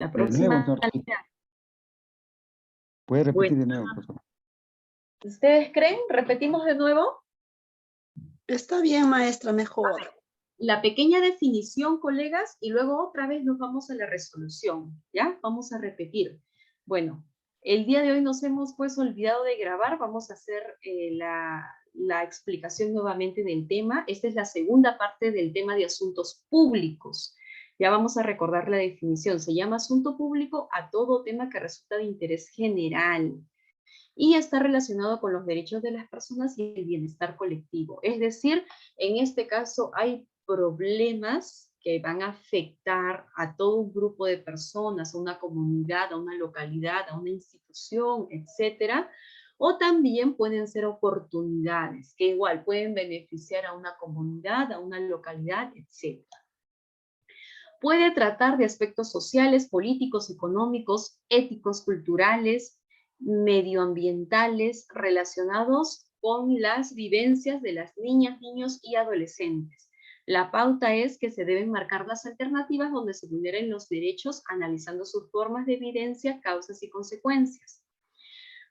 La De nuevo, próxima señor. línea. Puede repetir Bueno, de nuevo, por favor. ¿ustedes creen? ¿Repetimos de nuevo? Está bien, maestra, A mejor. ver, la pequeña definición, colegas, y luego otra vez nos vamos a la resolución, ¿ya? Vamos a repetir. Bueno, el día de hoy nos hemos pues olvidado de grabar, vamos a hacer la explicación nuevamente del tema. Esta es la segunda parte del tema de asuntos públicos. Ya vamos a recordar la definición. Se llama asunto público a todo tema que resulta de interés general y está relacionado con los derechos de las personas y el bienestar colectivo. Es decir, en este caso hay problemas que van a afectar a todo un grupo de personas, a una comunidad, a una localidad, a una institución, etcétera, o también pueden ser oportunidades que igual pueden beneficiar a una comunidad, a una localidad, etcétera. Puede tratar de aspectos sociales, políticos, económicos, éticos, culturales, medioambientales relacionados con las vivencias de las niñas, niños y adolescentes. La pauta es que se deben marcar las alternativas donde se vulneren los derechos analizando sus formas de evidencia, causas y consecuencias.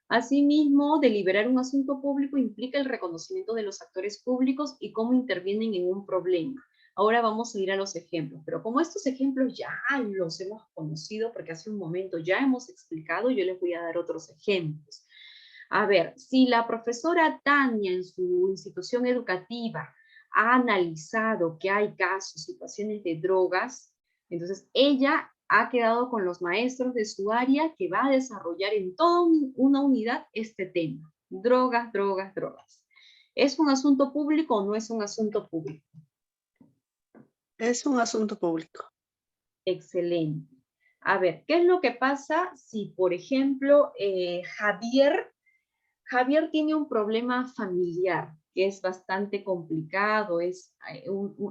Asimismo, deliberar un asunto público implica el reconocimiento de los actores públicos y cómo intervienen en un problema. Ahora vamos a ir a los ejemplos, pero como estos ejemplos ya los hemos conocido, porque hace un momento ya hemos explicado, yo les voy a dar otros ejemplos. A ver, si la profesora Tania en su institución educativa ha analizado que hay casos, situaciones de drogas, entonces ella ha quedado con los maestros de su área que va a desarrollar en toda una unidad este tema. Drogas, drogas, drogas. ¿Es un asunto público o no es un asunto público? Es un asunto público. Excelente. A ver, ¿qué es lo que pasa si, por ejemplo, Javier tiene un problema familiar que es bastante complicado, es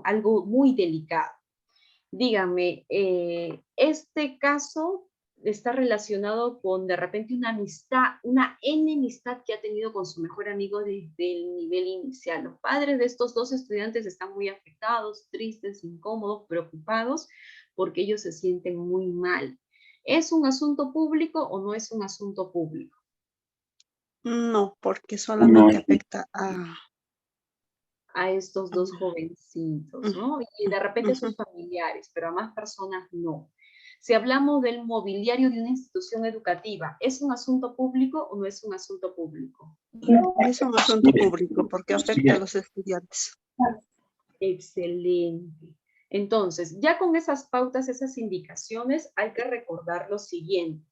algo muy delicado? Dígame, este caso está relacionado con de repente una amistad, una enemistad que ha tenido con su mejor amigo desde el nivel inicial. Los padres de estos dos estudiantes están muy afectados, tristes, incómodos, preocupados, porque ellos se sienten muy mal. ¿Es un asunto público o no es un asunto público? No, porque solamente afecta A estos dos jovencitos, ¿no? Y de repente a sus familiares, pero a más personas no. Si hablamos del mobiliario de una institución educativa, ¿es un asunto público o no es un asunto público? Es un asunto público porque afecta a los estudiantes. Excelente. Entonces, ya con esas pautas, esas indicaciones, hay que recordar lo siguiente.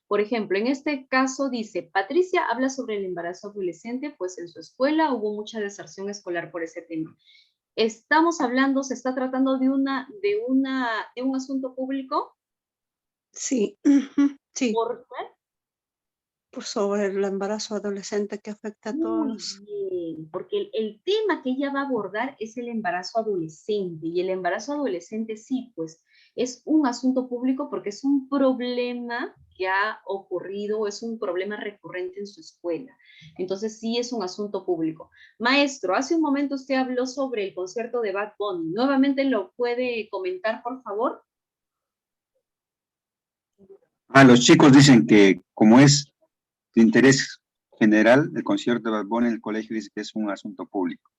Por ejemplo, en este caso dice, Patricia habla sobre el embarazo adolescente, pues en su escuela hubo mucha deserción escolar por ese tema. Estamos hablando, se está tratando de un asunto público. Sí, sí, ¿Por qué? por sobre el embarazo adolescente que afecta a todos Muy los... bien, porque el tema que ella va a abordar es el embarazo adolescente, y el embarazo adolescente sí, pues es un asunto público porque es un problema que ha ocurrido, es un problema recurrente en su escuela. Entonces sí es un asunto público. Maestro, hace un momento usted habló sobre el concierto de Bad Bunny. ¿Nuevamente lo puede comentar, por favor? Los chicos dicen que como es de interés general, el concierto de Bad Bunny en el colegio dice que es un asunto público.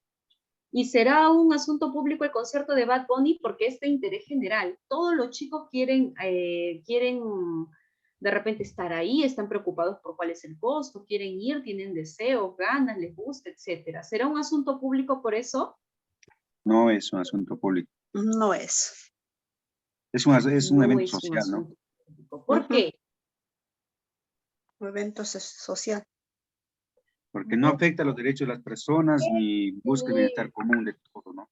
Y será un asunto público el concierto de Bad Bunny porque es de interés general. Todos los chicos quieren de repente estar ahí, están preocupados por cuál es el costo, quieren ir, tienen deseos, ganas, les gusta, etc. ¿Será un asunto público por eso? No es un asunto público. No es. Es un No evento es un social, ¿no? asunto público. ¿Por qué? Un evento social. Porque no afecta a los derechos de las personas ni busca el bienestar común de todos, ¿no?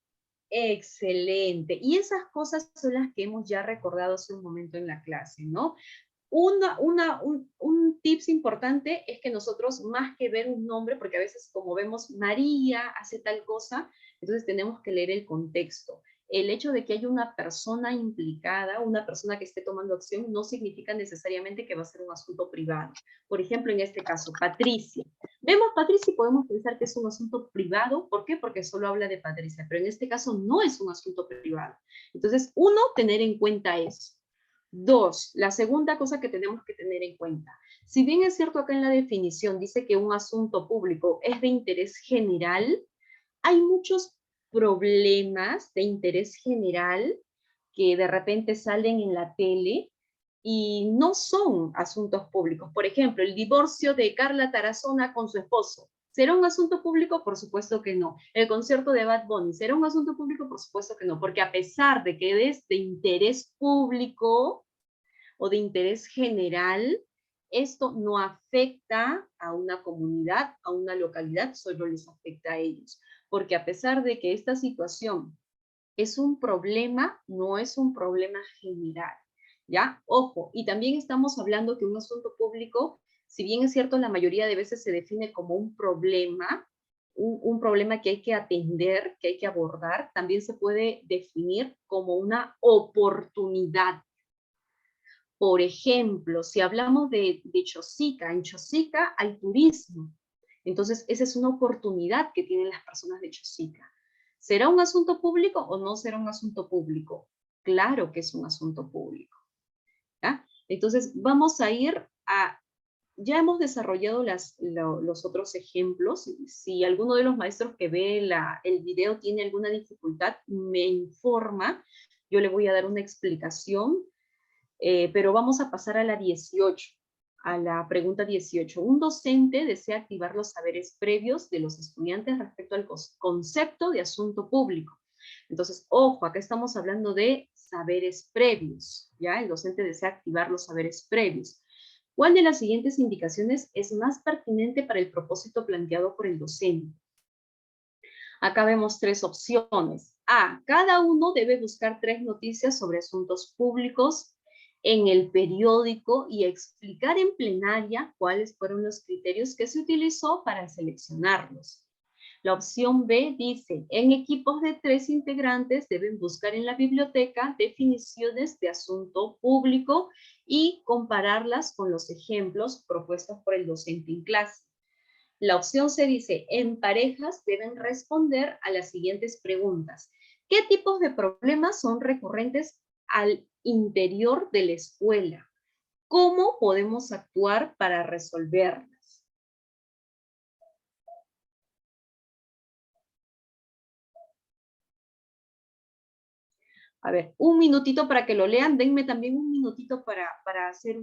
Excelente. Y esas cosas son las que hemos ya recordado hace un momento en la clase, ¿no? Un tips importante es que nosotros, más que ver un nombre, porque a veces como vemos María hace tal cosa, entonces tenemos que leer el contexto. El hecho de que haya una persona implicada, una persona que esté tomando acción, no significa necesariamente que va a ser un asunto privado. Por ejemplo, en este caso, Patricia. Vemos Patricia y podemos pensar que es un asunto privado. ¿Por qué? Porque solo habla de Patricia, pero en este caso no es un asunto privado. Entonces, uno, tener en cuenta eso. Dos, la segunda cosa que tenemos que tener en cuenta. Si bien es cierto acá en la definición dice que un asunto público es de interés general, hay muchos problemas de interés general que de repente salen en la tele y no son asuntos públicos. Por ejemplo, el divorcio de Carla Tarazona con su esposo. ¿Será un asunto público? Por supuesto que no. El concierto de Bad Bunny, ¿será un asunto público? Por supuesto que no, porque a pesar de que es de interés público o de interés general, esto no afecta a una comunidad, a una localidad, solo les afecta a ellos. Porque a pesar de que esta situación es un problema, no es un problema general, ¿ya? Ojo, y también estamos hablando que un asunto público, si bien es cierto, la mayoría de veces se define como un problema, un problema que hay que atender, que hay que abordar, también se puede definir como una oportunidad. Por ejemplo, si hablamos de Chosica, en Chosica hay turismo. Entonces, esa es una oportunidad que tienen las personas de Chosica. ¿Será un asunto público o no será un asunto público? Claro que es un asunto público. ¿Ya? Entonces, vamos a ir a... Ya hemos desarrollado los otros ejemplos. Si alguno de los maestros que ve el video tiene alguna dificultad, me informa. Yo le voy a dar una explicación. Pero vamos a pasar a la 18, a la pregunta 18. Un docente desea activar los saberes previos de los estudiantes respecto al concepto de asunto público. Entonces, ojo, acá estamos hablando de saberes previos, ¿ya? El docente desea activar los saberes previos. ¿Cuál de las siguientes indicaciones es más pertinente para el propósito planteado por el docente? Acá vemos tres opciones. A, cada uno debe buscar 3 noticias sobre asuntos públicos en el periódico y explicar en plenaria cuáles fueron los criterios que se utilizó para seleccionarlos. La opción B dice, en equipos de 3 integrantes deben buscar en la biblioteca definiciones de asunto público y compararlas con los ejemplos propuestos por el docente en clase. La opción C dice, en parejas deben responder a las siguientes preguntas. ¿Qué tipos de problemas son recurrentes al interior de la escuela? ¿Cómo podemos actuar para resolverlas? A ver, un minutito para que lo lean. Denme también un minutito para hacer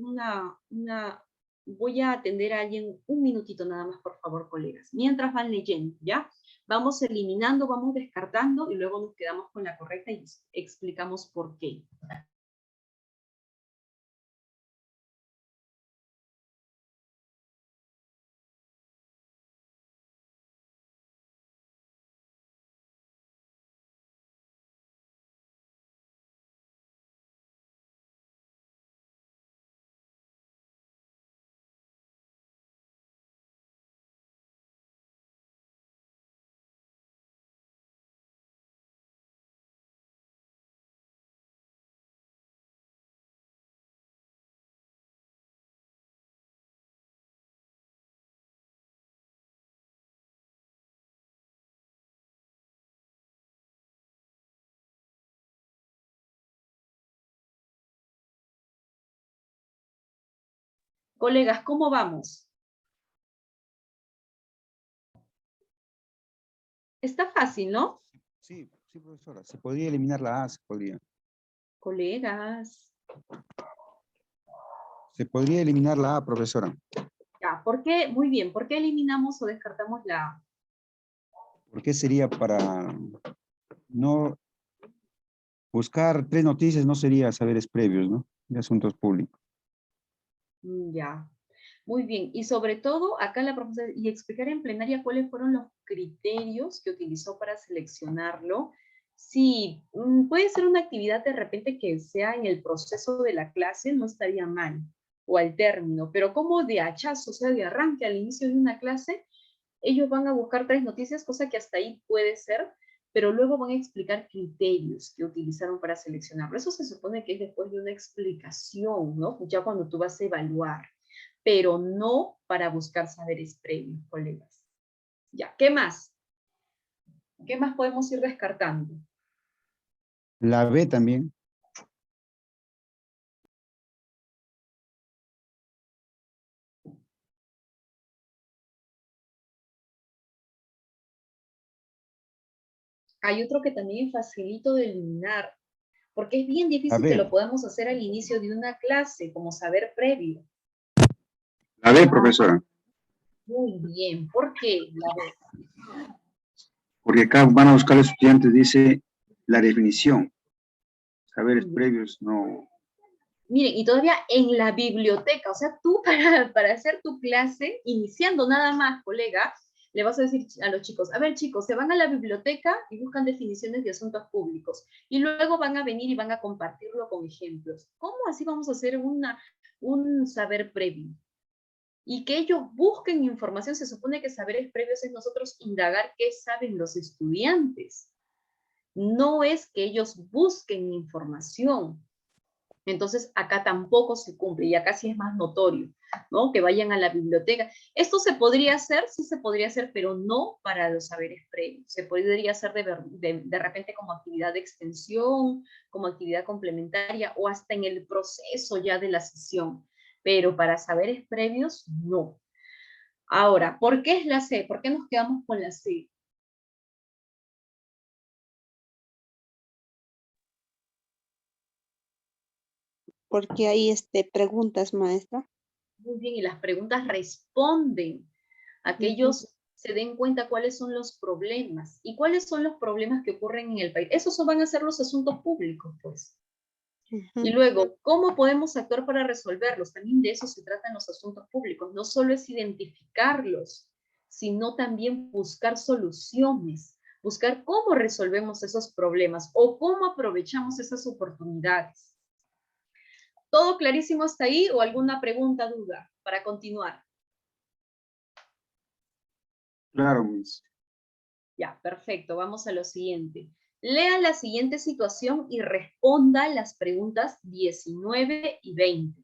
Voy a atender a alguien un minutito nada más, por favor, colegas. Mientras van leyendo, ¿ya? Vamos eliminando, vamos descartando y luego nos quedamos con la correcta y explicamos por qué. Colegas, ¿cómo vamos? Está fácil, ¿no? Sí, sí, profesora. Se podría eliminar la A, se podría. Colegas. Se podría eliminar la A, profesora. Ya, ¿por qué? Muy bien, ¿por qué eliminamos o descartamos la A? Porque sería para no buscar 3 noticias, no sería saberes previos, ¿no? De asuntos públicos. Ya, muy bien. Y sobre todo, acá la profesora, y explicar en plenaria cuáles fueron los criterios que utilizó para seleccionarlo. Sí, puede ser una actividad de repente que sea en el proceso de la clase, no estaría mal, o al término, pero como de hachazo, o sea, de arranque al inicio de una clase, ellos van a buscar 3 noticias, cosa que hasta ahí puede ser, pero luego van a explicar criterios que utilizaron para seleccionarlo. Eso se supone que es después de una explicación, ¿no? Ya cuando tú vas a evaluar, pero no para buscar saberes previos, colegas. Ya, ¿qué más? ¿Qué más podemos ir descartando? La B también. Hay otro que también es facilito de eliminar, porque es bien A difícil que lo ver, podamos hacer al inicio de una clase, como saber previo. a ver, profesora, Muy bien, ¿por qué? La B. porque acá van a buscar los estudiantes, dice la definición. Saberes previos, no. Miren, y todavía en la biblioteca, o sea, tú para hacer tu clase, iniciando nada más, colega, le vas a decir a los chicos, a ver chicos, se van a la biblioteca y buscan definiciones de asuntos públicos, y luego van a venir y van a compartirlo con ejemplos. ¿Cómo así vamos a hacer un saber previo? Y que ellos busquen información, se supone que saberes previos es nosotros indagar qué saben los estudiantes. No es que ellos busquen información. Entonces, acá tampoco se cumple y acá sí es más notorio, ¿no? Que vayan a la biblioteca. Esto se podría hacer, sí se podría hacer, pero no para los saberes previos. Se podría hacer de repente como actividad de extensión, como actividad complementaria o hasta en el proceso ya de la sesión. Pero para saberes previos, no. Ahora, ¿por qué es la C? ¿Por qué nos quedamos con la C? Porque hay preguntas, maestra. Muy bien, y las preguntas responden a que Ujú, ellos se den cuenta cuáles son los problemas y cuáles son los problemas que ocurren en el país. Esos van a ser los asuntos públicos, pues. Y ujú. luego, ¿cómo podemos actuar para resolverlos? También de eso se tratan los asuntos públicos. No solo es identificarlos, sino también buscar soluciones, buscar cómo resolvemos esos problemas o cómo aprovechamos esas oportunidades. ¿Todo clarísimo hasta ahí o alguna pregunta, duda para continuar? Claro, mis. Ya, perfecto. Vamos a lo siguiente. Lea la siguiente situación y responda las preguntas 19 y 20.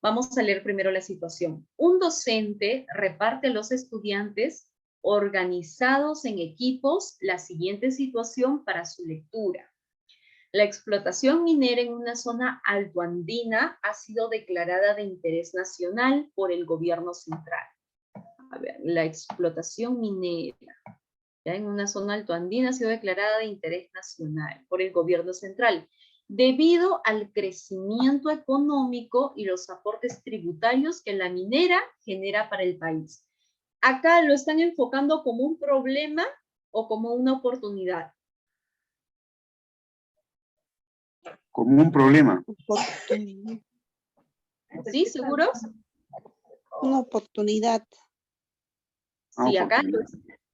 Vamos a leer primero la situación. Un docente reparte a los estudiantes organizados en equipos la siguiente situación para su lectura. La explotación minera en una zona altoandina ha sido declarada de interés nacional por el gobierno central. A ver, la explotación minera ya en una zona altoandina ha sido declarada de interés nacional por el gobierno central, debido al crecimiento económico y los aportes tributarios que la minera genera para el país. Acá lo están enfocando como un problema o como una oportunidad. Como un problema. Oportunidad. ¿Sí? ¿Seguros? Una oportunidad. Sí, Oportunidad.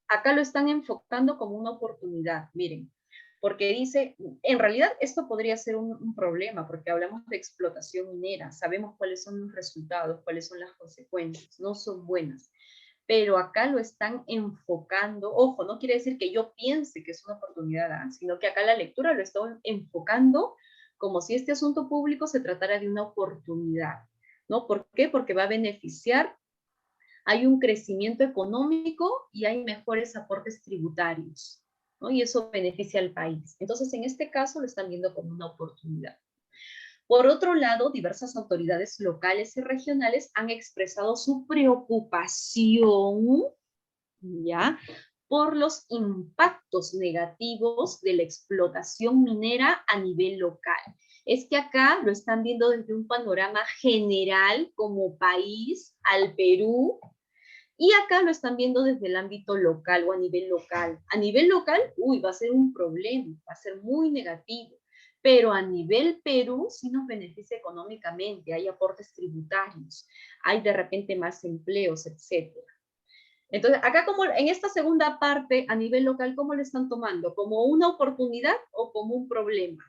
acá lo están enfocando como una oportunidad, miren, porque dice, en realidad esto podría ser un problema, porque hablamos de explotación minera, sabemos cuáles son los resultados, cuáles son las consecuencias, no son buenas, pero acá lo están enfocando, ojo, no quiere decir que yo piense que es una oportunidad, ¿eh? Sino que acá la lectura lo está enfocando como si este asunto público se tratara de una oportunidad, ¿no? ¿Por qué? Porque va a beneficiar, hay un crecimiento económico y hay mejores aportes tributarios, ¿no? Y eso beneficia al país. Entonces, en este caso lo están viendo como una oportunidad. Por otro lado, diversas autoridades locales y regionales han expresado su preocupación, ¿ya?, por los impactos negativos de la explotación minera a nivel local. Es que acá lo están viendo desde un panorama general como país al Perú, y acá lo están viendo desde el ámbito local o a nivel local. A nivel local, uy, va a ser un problema, va a ser muy negativo. Pero a nivel Perú sí nos beneficia económicamente, hay aportes tributarios, hay de repente más empleos, etc. Entonces, acá como en esta segunda parte, a nivel local, ¿cómo lo están tomando? ¿Como una oportunidad o como un problema?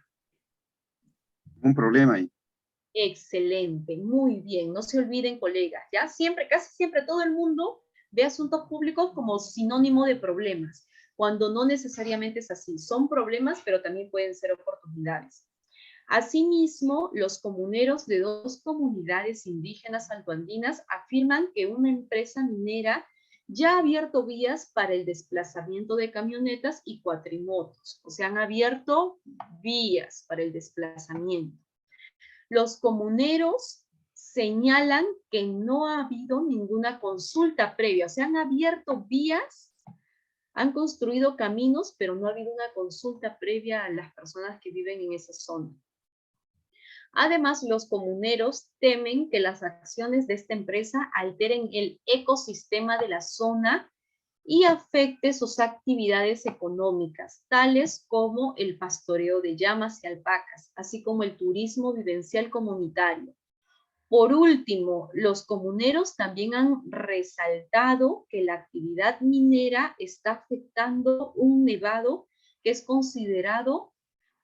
Un problema ahí. Excelente, muy bien. No se olviden, colegas, ¿ya? Siempre, casi siempre todo el mundo ve asuntos públicos como sinónimo de problemas, cuando no necesariamente es así. Son problemas, pero también pueden ser oportunidades. Asimismo, los comuneros de dos comunidades indígenas altoandinas afirman que una empresa minera ya ha abierto vías para el desplazamiento de camionetas y cuatrimotos. O sea, han abierto vías para el desplazamiento. Los comuneros señalan que no ha habido ninguna consulta previa, se han abierto vías Han construido caminos, pero no ha habido una consulta previa a las personas que viven en esa zona. Además, los comuneros temen que las acciones de esta empresa alteren el ecosistema de la zona y afecte sus actividades económicas, tales como el pastoreo de llamas y alpacas, así como el turismo vivencial comunitario. Por último, los comuneros también han resaltado que la actividad minera está afectando un nevado que es considerado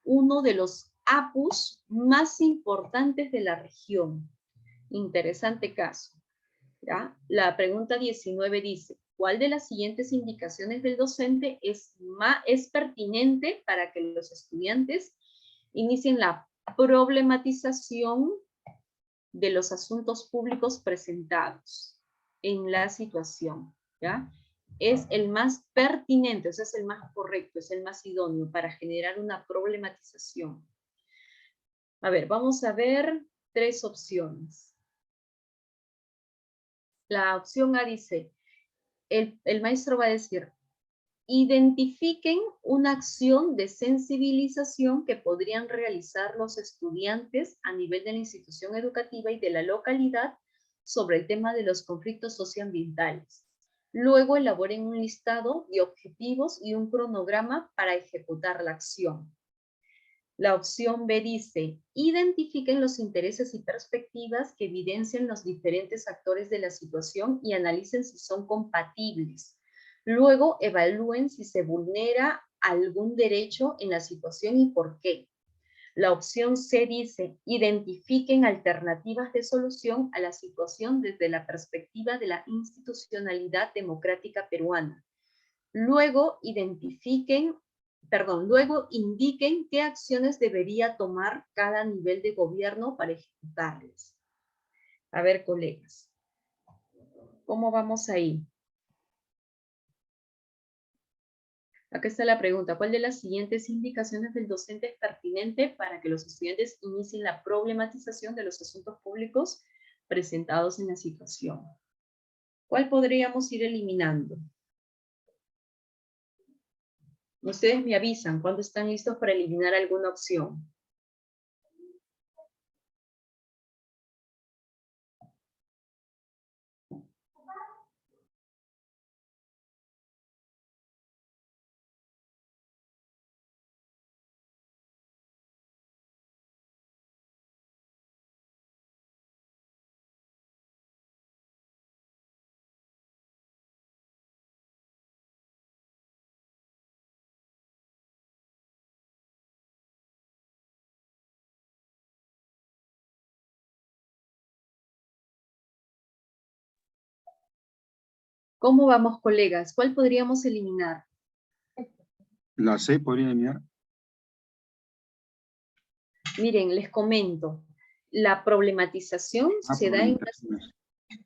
uno de los apus más importantes de la región. Interesante caso. ¿Ya? La pregunta 19 dice, ¿cuál de las siguientes indicaciones del docente es pertinente para que los estudiantes inicien la problematización de los asuntos públicos presentados en la situación? ¿Ya? Es el más pertinente, o sea, es el más correcto, es el más idóneo para generar una problematización. A ver, vamos a ver 3 opciones. La opción A dice, el maestro va a decir, identifiquen una acción de sensibilización que podrían realizar los estudiantes a nivel de la institución educativa y de la localidad sobre el tema de los conflictos socioambientales. Luego elaboren un listado de objetivos y un cronograma para ejecutar la acción. La opción B dice, identifiquen los intereses y perspectivas que evidencian los diferentes actores de la situación y analicen si son compatibles. Luego evalúen si se vulnera algún derecho en la situación y por qué. La opción C dice, identifiquen alternativas de solución a la situación desde la perspectiva de la institucionalidad democrática peruana. Luego luego indiquen qué acciones debería tomar cada nivel de gobierno para ejecutarlas. A ver, colegas, ¿cómo vamos ahí? Acá está la pregunta, ¿cuál de las siguientes indicaciones del docente es pertinente para que los estudiantes inicien la problematización de los asuntos públicos presentados en la situación? ¿Cuál podríamos ir eliminando? Ustedes me avisan cuando están listos para eliminar alguna opción. ¿Cómo vamos, colegas? ¿Cuál podríamos eliminar? La C podría eliminar. Miren, les comento. La problematización se da en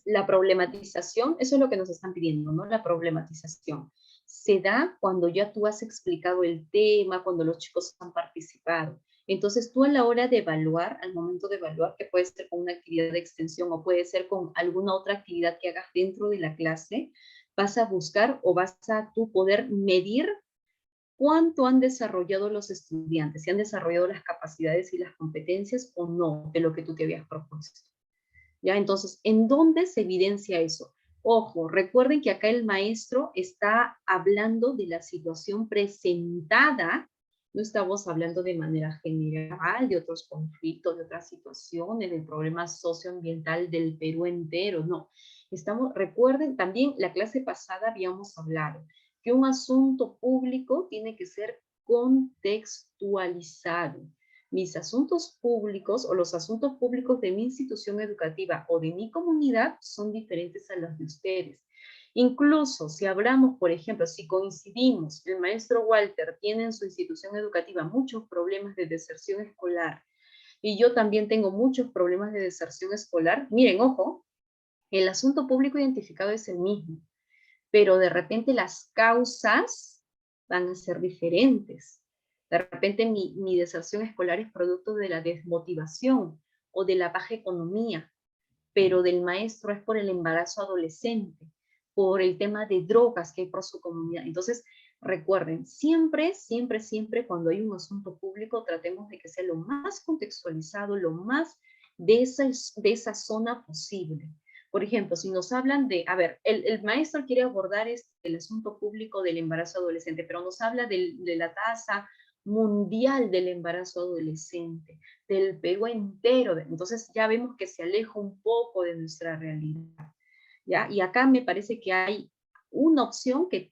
la problematización, eso es lo que nos están pidiendo, ¿no? La problematización se da cuando ya tú has explicado el tema, cuando los chicos han participado. Entonces tú a la hora de evaluar, al momento de evaluar, que puede ser con una actividad de extensión o puede ser con alguna otra actividad que hagas dentro de la clase, vas a buscar o vas a tú poder medir cuánto han desarrollado los estudiantes, si han desarrollado las capacidades y las competencias o no de lo que tú te habías propuesto. ¿Ya? Entonces, ¿en dónde se evidencia eso? Ojo, recuerden que acá el maestro está hablando de la situación presentada, no estamos hablando de manera general de otros conflictos, de otras situaciones, del problema socioambiental del Perú entero, no. Recuerden, también la clase pasada habíamos hablado que un asunto público tiene que ser contextualizado. Mis asuntos públicos o los asuntos públicos de mi institución educativa o de mi comunidad son diferentes a los de ustedes. Incluso si hablamos, por ejemplo, si coincidimos, el maestro Walter tiene en su institución educativa muchos problemas de deserción escolar y yo también tengo muchos problemas de deserción escolar, miren, ojo, el asunto público identificado es el mismo, pero de repente las causas van a ser diferentes. De repente mi deserción escolar es producto de la desmotivación o de la baja economía, pero del maestro es por el embarazo adolescente. por el tema de drogas que hay por su comunidad. Entonces, recuerden, siempre, siempre, siempre cuando hay un asunto público, tratemos de que sea lo más contextualizado, lo más de esa zona posible. Por ejemplo, si nos hablan de, a ver, el maestro quiere abordar el asunto público del embarazo adolescente, pero nos habla de la tasa mundial del embarazo adolescente, del Perú entero. Entonces ya vemos que se aleja un poco de nuestra realidad, ¿ya? Y acá me parece que hay una opción que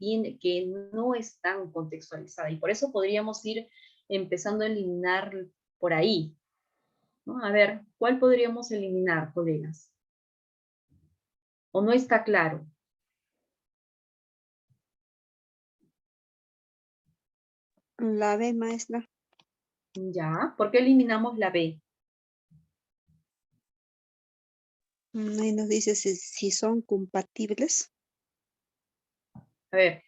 no es tan contextualizada, y por eso podríamos ir empezando a eliminar por ahí, ¿no? A ver, ¿cuál podríamos eliminar, colegas? ¿O no está claro? La B, maestra. Ya, ¿por qué eliminamos la B? Ahí nos dice si son compatibles. A ver,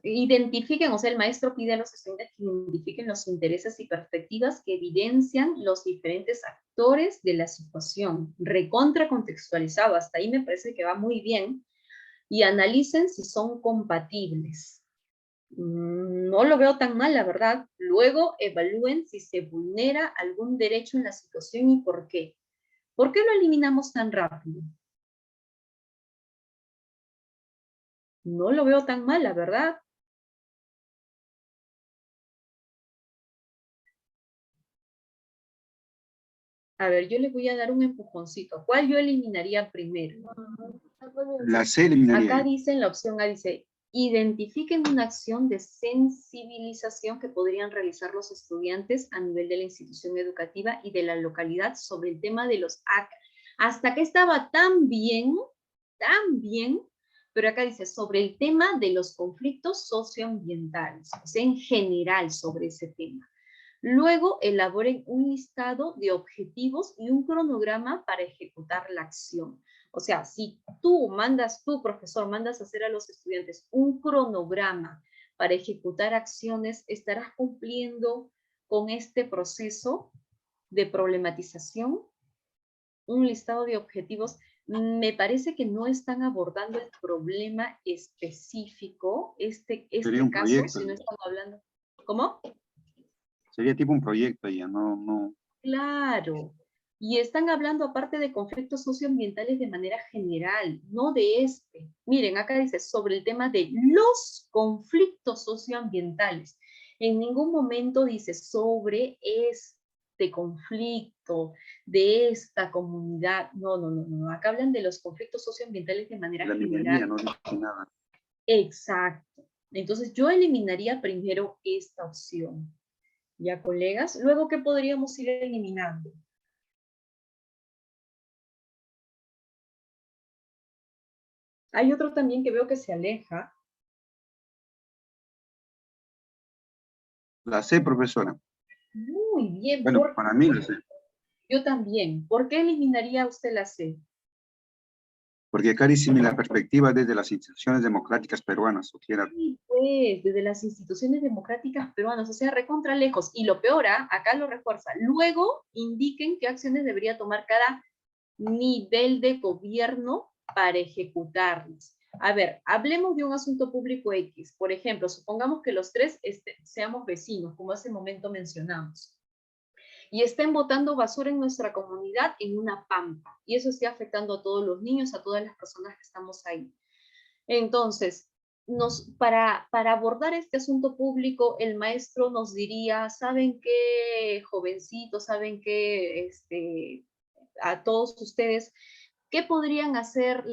identifiquen, o sea, el maestro pide a los estudiantes que identifiquen los intereses y perspectivas que evidencian los diferentes actores de la situación. Recontra contextualizado, hasta ahí me parece que va muy bien. Y analicen si son compatibles. No lo veo tan mal, la verdad. Luego evalúen si se vulnera algún derecho en la situación y por qué. ¿Por qué lo eliminamos tan rápido? No lo veo tan mal, la verdad. A ver, yo les voy a dar un empujoncito. ¿Cuál yo eliminaría primero? La C eliminaría. Acá dice, en la opción A dice, identifiquen una acción de sensibilización que podrían realizar los estudiantes a nivel de la institución educativa y de la localidad sobre el tema de los ACA. Hasta que estaba tan bien, pero acá dice sobre el tema de los conflictos socioambientales, o sea, en general sobre ese tema. Luego elaboren un listado de objetivos y un cronograma para ejecutar la acción. O sea, si tú, profesor, mandas a hacer a los estudiantes un cronograma para ejecutar acciones, estarás cumpliendo con este proceso de problematización, un listado de objetivos. Me parece que no están abordando el problema específico, este caso, proyecto. si no están hablando. ¿Cómo? Sería tipo un proyecto ya, no. Claro. Y están hablando aparte de conflictos socioambientales de manera general, no de este. Miren, acá dice sobre el tema de los conflictos socioambientales. En ningún momento dice sobre este conflicto, de esta comunidad. No. Acá hablan de los conflictos socioambientales de manera La general. minería no dice nada. Exacto. Entonces yo eliminaría primero esta opción. ¿Ya, colegas? Luego, ¿qué podríamos ir eliminando? Hay otro también que veo que se aleja. La C, profesora. Muy bien. Bueno, para mí la C. Yo también. ¿Por qué eliminaría usted la C? Porque acá dice la perspectiva desde las instituciones democráticas peruanas. O quiera. Sí, pues, desde las instituciones democráticas peruanas, o sea, recontra lejos. Y lo peor, acá lo refuerza. Luego, indiquen qué acciones debería tomar cada nivel de gobierno para ejecutarlos. A ver, hablemos de un asunto público X. Por ejemplo, supongamos que los tres seamos vecinos, como hace un momento mencionamos, y estén botando basura en nuestra comunidad en una pampa, y eso esté afectando a todos los niños, a todas las personas que estamos ahí. Entonces, para abordar este asunto público, el maestro nos diría, ¿saben qué, jovencitos? ¿Saben qué, a todos ustedes, qué podrían hacer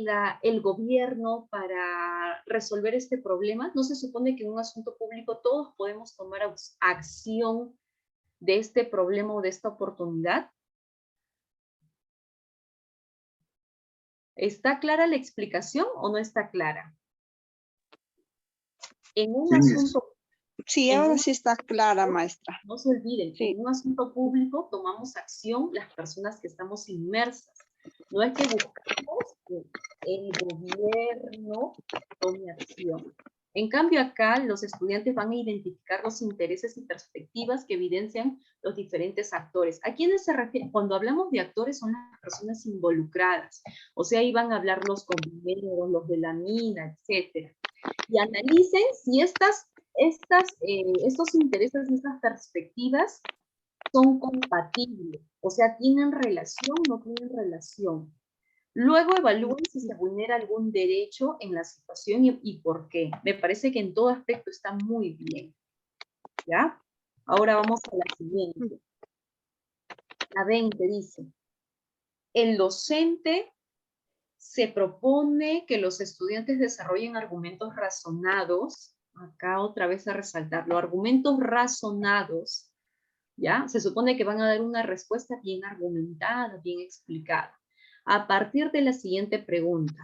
el gobierno para resolver este problema? ¿No se supone que en un asunto público todos podemos tomar acción de este problema o de esta oportunidad? ¿Está clara la explicación o no está clara? En un asunto... Sí, ahora sí está clara, maestra. No se olviden, Sí. en un asunto público tomamos acción las personas que estamos inmersas. No es que buscamos que el gobierno tome acción. En cambio acá los estudiantes van a identificar los intereses y perspectivas que evidencian los diferentes actores. ¿A quiénes se refiere? Cuando hablamos de actores son las personas involucradas. O sea, ahí van a hablar los compañeros, los de la mina, etc. Y analicen si estos intereses y estas perspectivas son compatibles. O sea, ¿tienen relación o no tienen relación? Luego evalúen si se vulnera algún derecho en la situación y por qué. Me parece que en todo aspecto está muy bien. ¿Ya? Ahora vamos a la siguiente. La 20 dice, el docente se propone que los estudiantes desarrollen argumentos razonados. Acá otra vez a resaltarlo. Argumentos razonados. ¿Ya? Se supone que van a dar una respuesta bien argumentada, bien explicada. A partir de la siguiente pregunta.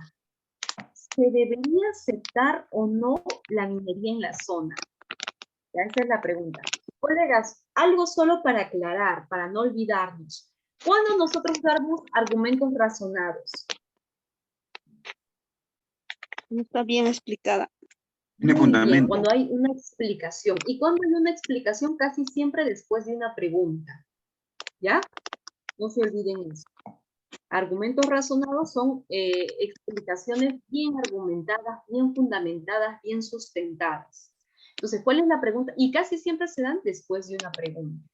¿Se debería aceptar o no la minería en la zona? Ya, esa es la pregunta. Colegas, algo solo para aclarar, para no olvidarnos. ¿Cuándo nosotros damos argumentos razonados? No está bien explicada. Tiene Muy bien, fundamento. cuando hay una explicación. ¿Y cuando hay una explicación? Casi siempre después de una pregunta. ¿Ya? No se olviden eso. Argumentos razonados son explicaciones bien argumentadas, bien fundamentadas, bien sustentadas. Entonces, ¿cuál es la pregunta? Y casi siempre se dan después de una pregunta.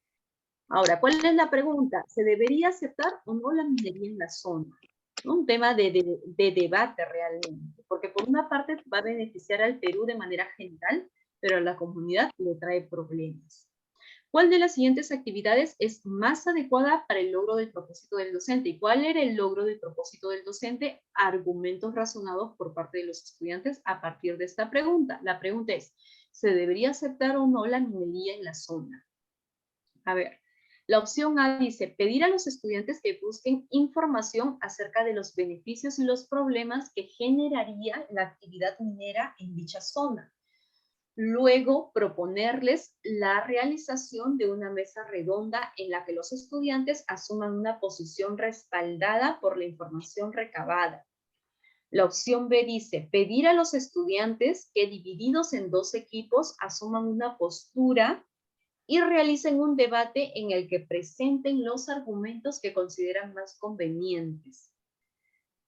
Ahora, ¿cuál es la pregunta? ¿Se debería aceptar o no la minería en la zona? ¿No? Un tema de debate realmente, porque por una parte va a beneficiar al Perú de manera general, pero a la comunidad le trae problemas. ¿Cuál de las siguientes actividades es más adecuada para el logro del propósito del docente? ¿Y cuál era el logro del propósito del docente? Argumentos razonados por parte de los estudiantes a partir de esta pregunta. La pregunta es, ¿se debería aceptar o no la minería en la zona? A ver, la opción A dice, pedir a los estudiantes que busquen información acerca de los beneficios y los problemas que generaría la actividad minera en dicha zona. Luego, proponerles la realización de una mesa redonda en la que los estudiantes asuman una posición respaldada por la información recabada. La opción B dice, pedir a los estudiantes que divididos en 2 equipos asuman una postura y realicen un debate en el que presenten los argumentos que consideran más convenientes.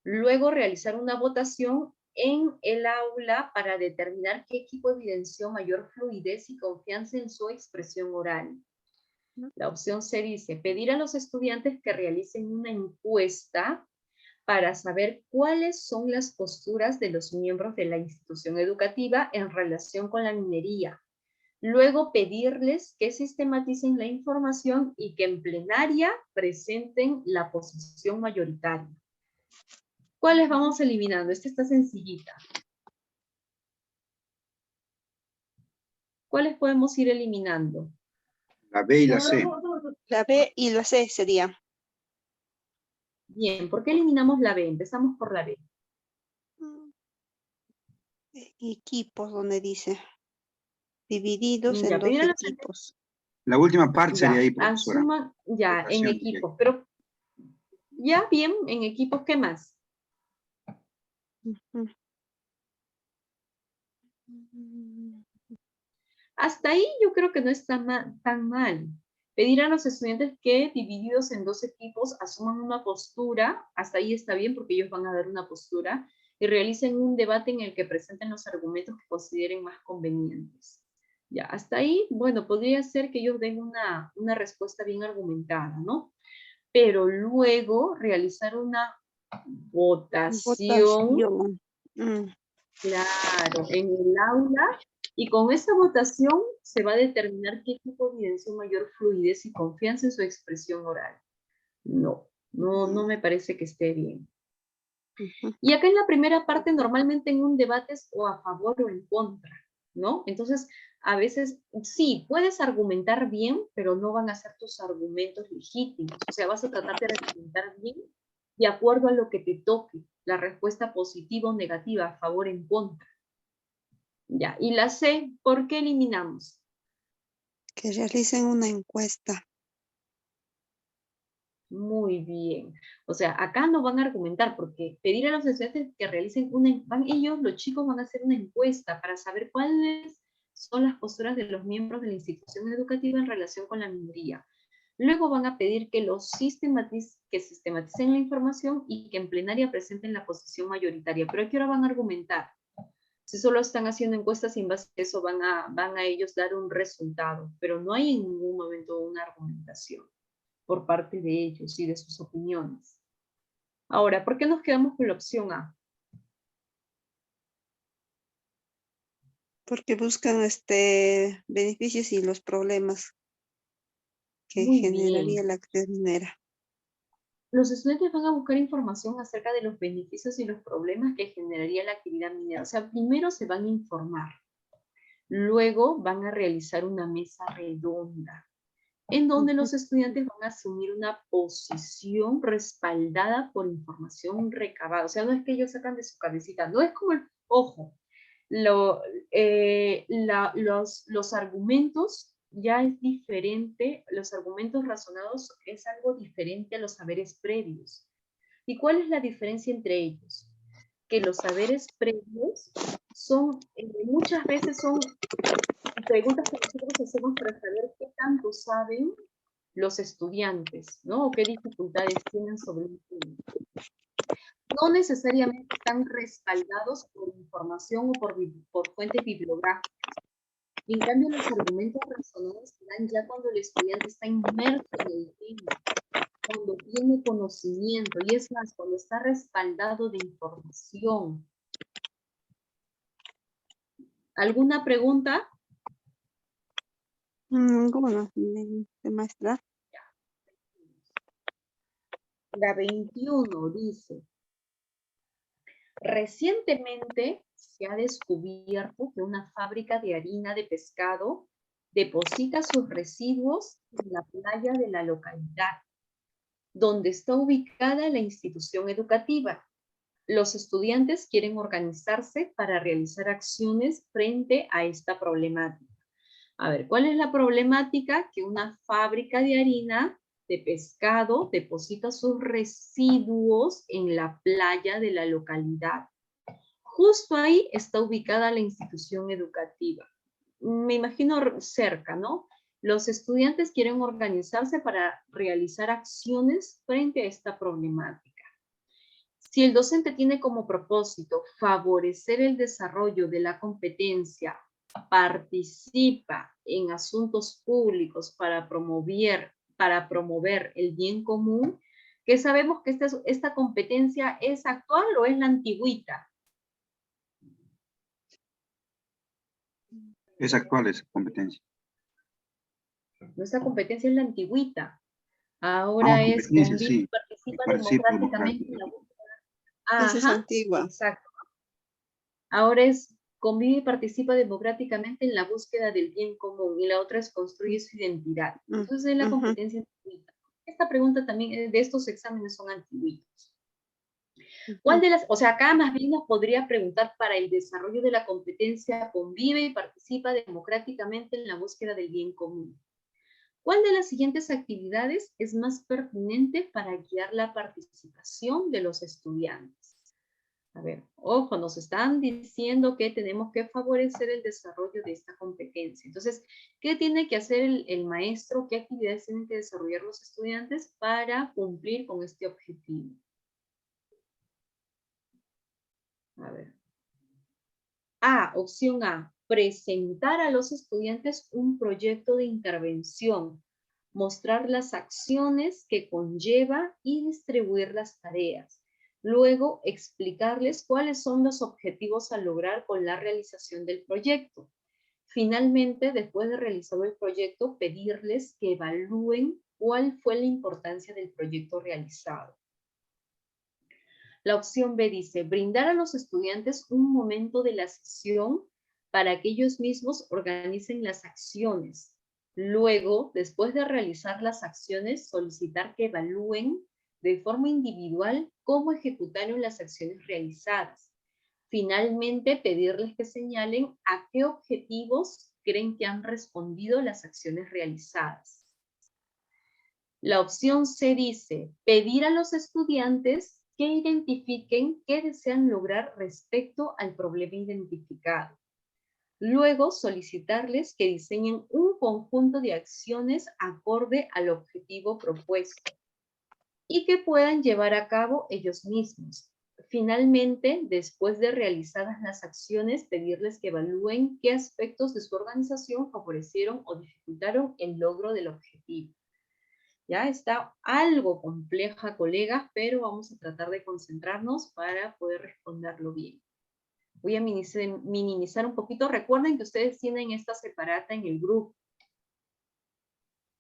Luego, realizar una votación en el aula para determinar qué equipo evidenció mayor fluidez y confianza en su expresión oral. La opción C dice, pedir a los estudiantes que realicen una encuesta para saber cuáles son las posturas de los miembros de la institución educativa en relación con la minería. Luego, pedirles que sistematicen la información y que en plenaria presenten la posición mayoritaria. ¿Cuáles vamos eliminando? Esta está sencillita. ¿Cuáles podemos ir eliminando? La B y la C. La B y la C sería. Bien, ¿por qué eliminamos la B? Empezamos por la B. Equipos, donde dice. Divididos en Ya, 2 primero equipos. La última parte sería ya, ahí, profesora. asuman, ya, en Votación, equipos, pero ya, bien, en equipos, ¿qué más? Ujú. Hasta ahí yo creo que no está tan mal. Pedir a los estudiantes que, divididos en 2 equipos, asuman una postura, hasta ahí está bien porque ellos van a dar una postura, y realicen un debate en el que presenten los argumentos que consideren más convenientes. Ya, hasta ahí, bueno, podría ser que ellos den una respuesta bien argumentada, ¿no? Pero luego realizar una votación, Votación. claro, en el aula, y con esa votación se va a determinar qué tipo evidenció mayor fluidez y confianza en su expresión oral. No me parece que esté bien. Y acá en la primera parte, normalmente en un debate es o a favor o en contra, ¿no? Entonces, a veces, sí, puedes argumentar bien, pero no van a ser tus argumentos legítimos. O sea, vas a tratar de argumentar bien de acuerdo a lo que te toque, la respuesta positiva o negativa, a favor o en contra. Ya, y la C, ¿por qué eliminamos? Que realicen una encuesta. Muy bien. O sea, acá no van a argumentar porque pedir a los estudiantes que realicen ellos, los chicos, van a hacer una encuesta para saber cuáles son las posturas de los miembros de la institución educativa en relación con la minoría. Luego van a pedir que sistematicen la información y que en plenaria presenten la posición mayoritaria. Pero aquí ahora van a argumentar. Si solo están haciendo encuestas sin base a eso, van a ellos dar un resultado, pero no hay en ningún momento una argumentación por parte de ellos y de sus opiniones. Ahora, ¿por qué nos quedamos con la opción A? Porque buscan beneficios y los problemas que Muy bien. generaría la actividad minera. Los estudiantes van a buscar información acerca de los beneficios y los problemas que generaría la actividad minera. O sea, primero se van a informar. Luego van a realizar una mesa redonda, en donde los estudiantes van a asumir una posición respaldada por información recabada. O sea, no es que ellos sacan de su cabecita, no es como el, ojo, los argumentos ya es diferente, los argumentos razonados es algo diferente a los saberes previos. ¿Y cuál es la diferencia entre ellos? Que los saberes previos son, muchas veces son preguntas que nosotros hacemos para saber qué tanto saben los estudiantes, ¿no? O qué dificultades tienen sobre un tema. No necesariamente están respaldados por información o por fuentes bibliográficas. En cambio, los argumentos razonados se dan ya cuando el estudiante está inmerso en el tema, cuando tiene conocimiento, y es más, cuando está respaldado de información. ¿Alguna pregunta? Bueno, maestra. La 21 dice, recientemente se ha descubierto que una fábrica de harina de pescado deposita sus residuos en la playa de la localidad, donde está ubicada la institución educativa. Los estudiantes quieren organizarse para realizar acciones frente a esta problemática. A ver, ¿cuál es la problemática? Que una fábrica de harina de pescado deposita sus residuos en la playa de la localidad. Justo ahí está ubicada la institución educativa. Me imagino cerca, ¿no? Los estudiantes quieren organizarse para realizar acciones frente a esta problemática. Si el docente tiene como propósito favorecer el desarrollo de la competencia, participa en asuntos públicos para promover el bien común, que sabemos que esta competencia es actual o es la antigüita. Es actual esa competencia. Nuestra competencia es la antigüita. Ahora es Competencia, convive y sí. participa Participo democráticamente en la democráticamente. búsqueda. Esa es Ajá, antigua. exacto. Ahora es convive y participa democráticamente en la búsqueda del bien común, y la otra es construye su identidad. Entonces es la competencia antigüita. Esta pregunta también de estos exámenes son antiguitos. ¿Cuál de las, o sea, acá más bien nos podría preguntar para el desarrollo de la competencia, convive y participa democráticamente en la búsqueda del bien común? ¿Cuál de las siguientes actividades es más pertinente para guiar la participación de los estudiantes? A ver, ojo, nos están diciendo que tenemos que favorecer el desarrollo de esta competencia. Entonces, ¿qué tiene que hacer el maestro? ¿Qué actividades tienen que desarrollar los estudiantes para cumplir con este objetivo? A ver. Opción A, presentar a los estudiantes un proyecto de intervención, mostrar las acciones que conlleva y distribuir las tareas. Luego, explicarles cuáles son los objetivos a lograr con la realización del proyecto. Finalmente, después de realizado el proyecto, pedirles que evalúen cuál fue la importancia del proyecto realizado. La opción B dice, brindar a los estudiantes un momento de la sesión para que ellos mismos organicen las acciones. Luego, después de realizar las acciones, solicitar que evalúen de forma individual cómo ejecutaron las acciones realizadas. Finalmente, pedirles que señalen a qué objetivos creen que han respondido las acciones realizadas. La opción C dice, pedir a los estudiantes que identifiquen qué desean lograr respecto al problema identificado. Luego, solicitarles que diseñen un conjunto de acciones acorde al objetivo propuesto y que puedan llevar a cabo ellos mismos. Finalmente, después de realizadas las acciones, pedirles que evalúen qué aspectos de su organización favorecieron o dificultaron el logro del objetivo. Ya está algo compleja, colegas, pero vamos a tratar de concentrarnos para poder responderlo bien. Voy a minimizar un poquito. Recuerden que ustedes tienen esta separata en el grupo.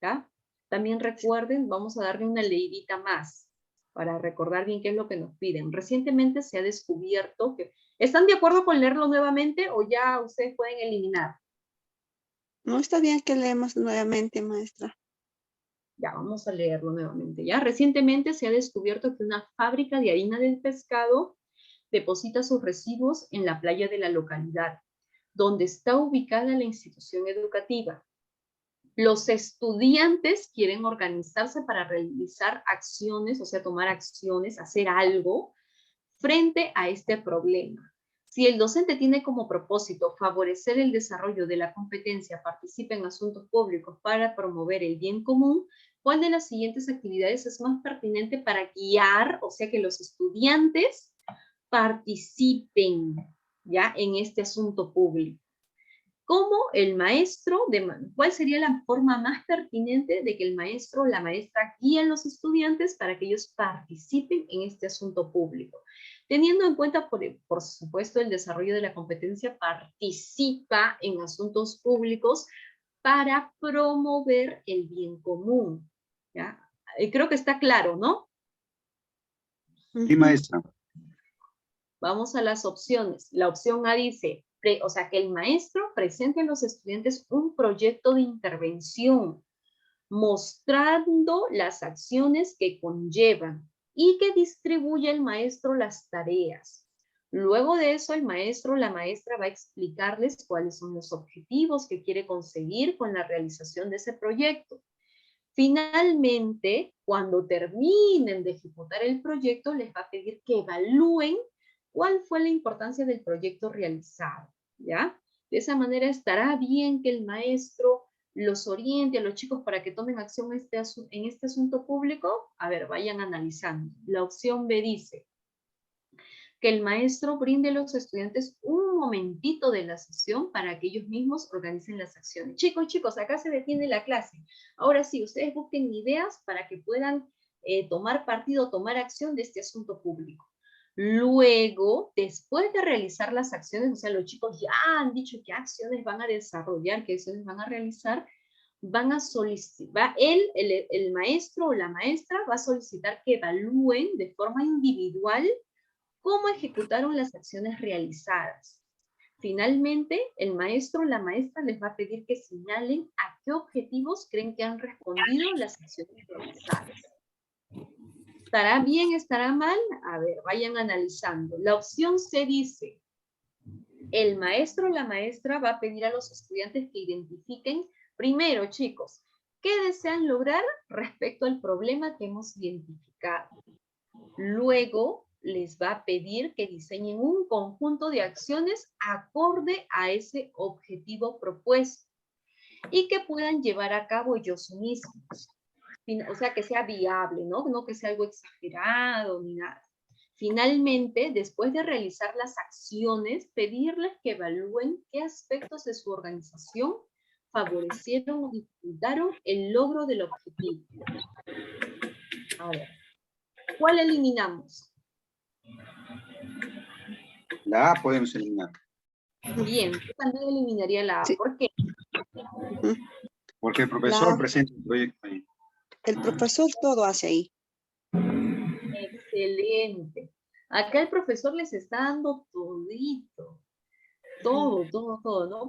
¿Ya? También recuerden, vamos a darle una leidita más para recordar bien qué es lo que nos piden. Recientemente se ha descubierto que... ¿Están de acuerdo con leerlo nuevamente o ya ustedes pueden eliminar? No está bien que leemos nuevamente, maestra. Ya, vamos a leerlo nuevamente. Ya, recientemente se ha descubierto que una fábrica de harina del pescado deposita sus residuos en la playa de la localidad, donde está ubicada la institución educativa. Los estudiantes quieren organizarse para realizar acciones, o sea, tomar acciones, hacer algo frente a este problema. Si el docente tiene como propósito favorecer el desarrollo de la competencia, participa en asuntos públicos para promover el bien común, ¿cuál de las siguientes actividades es más pertinente para guiar, o sea, que los estudiantes participen ya en este asunto público? ¿Cómo el maestro, cuál sería la forma más pertinente de que el maestro o la maestra guíen a los estudiantes para que ellos participen en este asunto público? Teniendo en cuenta, por supuesto, el desarrollo de la competencia, participa en asuntos públicos para promover el bien común. ¿Ya? Creo que está claro, ¿no? Sí, maestra. Vamos a las opciones. La opción A dice, o sea, que el maestro presente a los estudiantes un proyecto de intervención, mostrando las acciones que conllevan y que distribuye el maestro las tareas. Luego de eso, el maestro o la maestra va a explicarles cuáles son los objetivos que quiere conseguir con la realización de ese proyecto. Finalmente, cuando terminen de ejecutar el proyecto, les va a pedir que evalúen cuál fue la importancia del proyecto realizado, ¿ya? De esa manera estará bien que el maestro los oriente a los chicos para que tomen acción en este asunto público. A ver, vayan analizando. La opción B dice que el maestro brinde a los estudiantes un momentito de la sesión para que ellos mismos organicen las acciones. Chicos, acá se detiene la clase. Ahora sí, ustedes busquen ideas para que puedan tomar partido, tomar acción de este asunto público. Luego, después de realizar las acciones, o sea, los chicos ya han dicho qué acciones van a desarrollar, qué acciones van a realizar, van a solicitar, el maestro o la maestra va a solicitar que evalúen de forma individual cómo ejecutaron las acciones realizadas. Finalmente, el maestro o la maestra les va a pedir que señalen a qué objetivos creen que han respondido las acciones realizadas. ¿Estará bien? ¿Estará mal? A ver, vayan analizando. La opción C dice, el maestro o la maestra va a pedir a los estudiantes que identifiquen, primero, chicos, qué desean lograr respecto al problema que hemos identificado. Luego, les va a pedir que diseñen un conjunto de acciones acorde a ese objetivo propuesto y que puedan llevar a cabo ellos mismos. O sea, que sea viable, ¿no? No que sea algo exagerado ni nada. Finalmente, después de realizar las acciones, pedirles que evalúen qué aspectos de su organización favorecieron o dificultaron el logro del objetivo. A ver, ¿cuál eliminamos? La A podemos eliminar. Bien, yo también eliminaría la A. Sí. ¿Por qué? Porque el profesor La- presenta el proyecto ahí. El profesor todo hace ahí. Excelente. Acá el profesor les está dando todito. Todo, ¿no?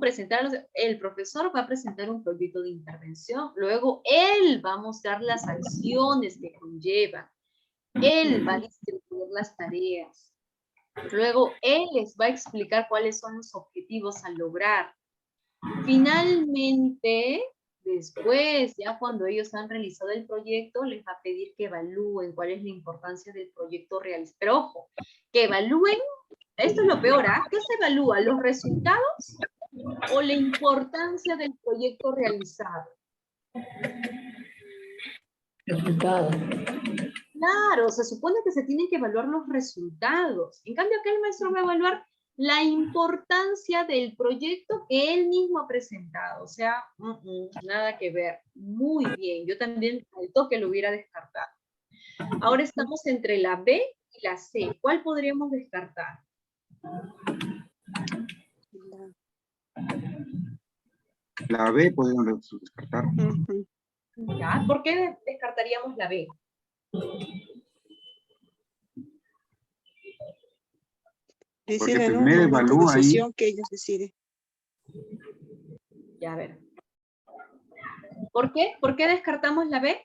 El profesor va a presentar un proyecto de intervención, luego él va a mostrar las acciones que conlleva, él va a distribuir las tareas, luego él les va a explicar cuáles son los objetivos a lograr. Finalmente, Después, ya cuando ellos han realizado el proyecto, les va a pedir que evalúen cuál es la importancia del proyecto realizado. Pero ojo, que evalúen, esto es lo peor, ¿ah? ¿Qué se evalúa? ¿Los resultados o la importancia del proyecto realizado? Resultado. Claro, se supone que se tienen que evaluar los resultados. En cambio, acá el maestro va a evaluar la importancia del proyecto que él mismo ha presentado. O sea, nada que ver. Muy bien, yo también al toque lo hubiera descartado. Ahora estamos entre la B y la C. ¿Cuál podríamos descartar? La B podemos descartar. Ujú. ¿Ya? ¿Por qué descartaríamos la B? Deciden un primero momento de evalúa ahí. decisión que ellos deciden. Ya, a ver. ¿Por qué? ¿Por qué descartamos la B?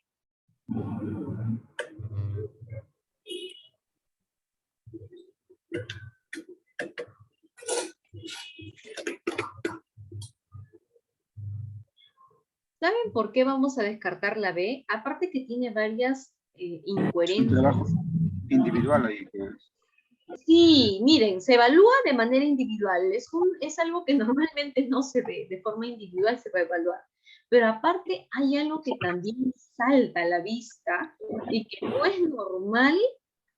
¿Saben por qué vamos a descartar la B? Aparte que tiene varias Es incoherencias. un trabajo individual ahí. Sí, miren, se evalúa de manera individual. Es algo que normalmente no se ve, de forma individual se va a evaluar. Pero aparte hay algo que también salta a la vista y que no es normal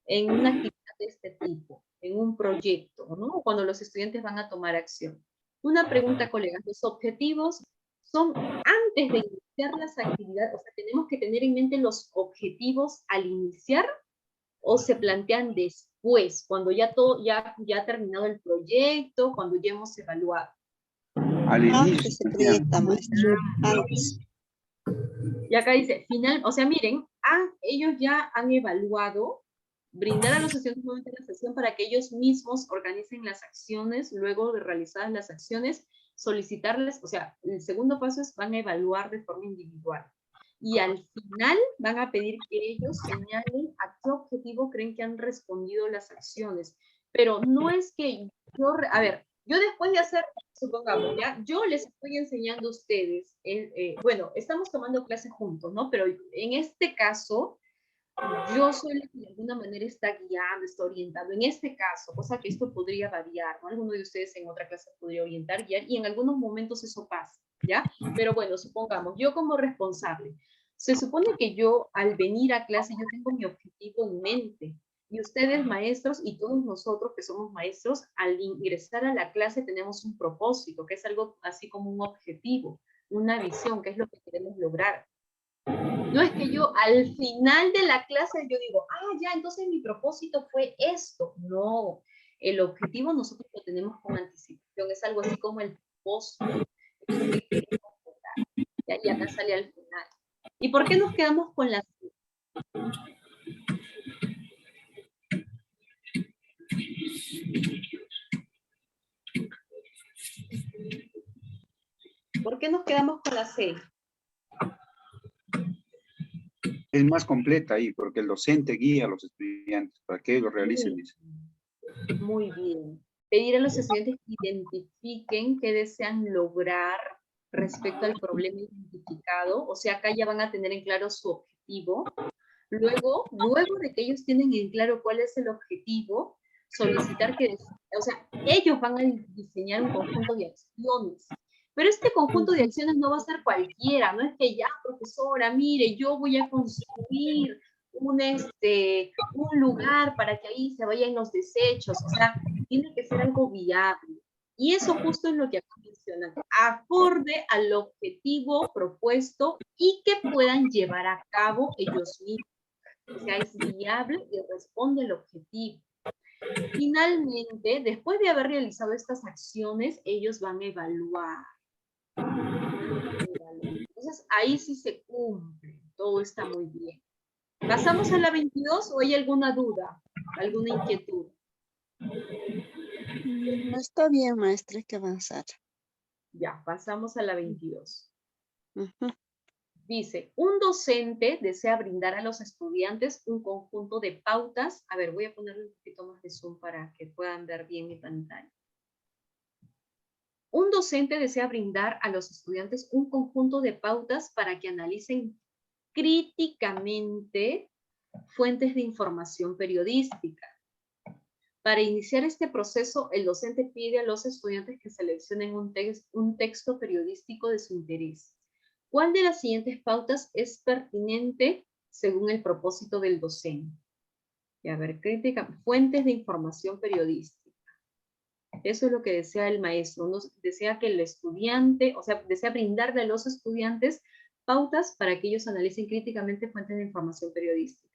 en una actividad de este tipo, en un proyecto, ¿no? Cuando los estudiantes van a tomar acción. Una pregunta, colegas, ¿los objetivos son antes de iniciar las actividades? O sea, ¿tenemos que tener en mente los objetivos al iniciar o se plantean después, cuando ya ha terminado el proyecto, cuando ya hemos evaluado? Al inicio Antes se proyecta, maestro. Antes. Y acá dice, o sea, miren, ellos ya han evaluado, brindar a los estudiantes nuevamente la sesión para que ellos mismos organicen las acciones, luego de realizadas las acciones, solicitarles, o sea, el segundo paso es van a evaluar de forma individual. Y al final van a pedir que ellos señalen a qué objetivo creen que han respondido las acciones. Pero no es que a ver, yo después de hacer, supongamos, ¿ya? Yo les estoy enseñando a ustedes, bueno, estamos tomando clases juntos, ¿no? Pero en este caso, yo soy la que de alguna manera está guiando, está orientando. En este caso, cosa que esto podría variar, ¿no? Alguno de ustedes en otra clase podría orientar, guiar, y en algunos momentos eso pasa, ¿ya? Pero bueno, supongamos, yo como responsable, se supone que yo al venir a clase, yo tengo mi objetivo en mente. Y ustedes, maestros, y todos nosotros que somos maestros, al ingresar a la clase tenemos un propósito, que es algo así como un objetivo, una visión, que es lo que queremos lograr. No es que yo al final de la clase yo digo, ya, entonces mi propósito fue esto. No, el objetivo nosotros lo tenemos con anticipación, es algo así como el propósito, es lo que queremos lograr. Y acá sale al final. ¿Y por qué nos quedamos con la C? ¿Por qué nos quedamos con la C? Es más completa ahí, porque el docente guía a los estudiantes para que ellos realicen eso. Muy bien. Pedir a los estudiantes que identifiquen qué desean lograr respecto al problema identificado. O sea, acá ya van a tener en claro su objetivo. Luego de que ellos tienen en claro cuál es el objetivo, solicitar que, o sea, ellos van a diseñar un conjunto de acciones. Pero este conjunto de acciones no va a ser cualquiera, no es que ya, profesora, mire, yo voy a construir un lugar para que ahí se vayan los desechos, o sea, tiene que ser algo viable. Y eso justo es lo que acá mencionan, acorde al objetivo propuesto y que puedan llevar a cabo ellos mismos. O sea, es viable y responde al objetivo. Finalmente, después de haber realizado estas acciones, ellos van a evaluar. Entonces, ahí sí se cumple, todo está muy bien. ¿Pasamos a la 22 o hay alguna duda, alguna inquietud? No está bien, maestra, hay que avanzar. Ya, pasamos a la 22. Ujú. Dice, un docente desea brindar a los estudiantes un conjunto de pautas. A ver, voy a ponerle un poquito más de zoom para que puedan ver bien mi pantalla. Un docente desea brindar a los estudiantes un conjunto de pautas para que analicen críticamente fuentes de información periodística. Para iniciar este proceso, el docente pide a los estudiantes que seleccionen un texto periodístico de su interés. ¿Cuál de las siguientes pautas es pertinente según el propósito del docente? Y a ver, fuentes de información periodística. Eso es lo que desea el maestro. Uno desea que el estudiante, o sea, desea brindarle a los estudiantes pautas para que ellos analicen críticamente fuentes de información periodística.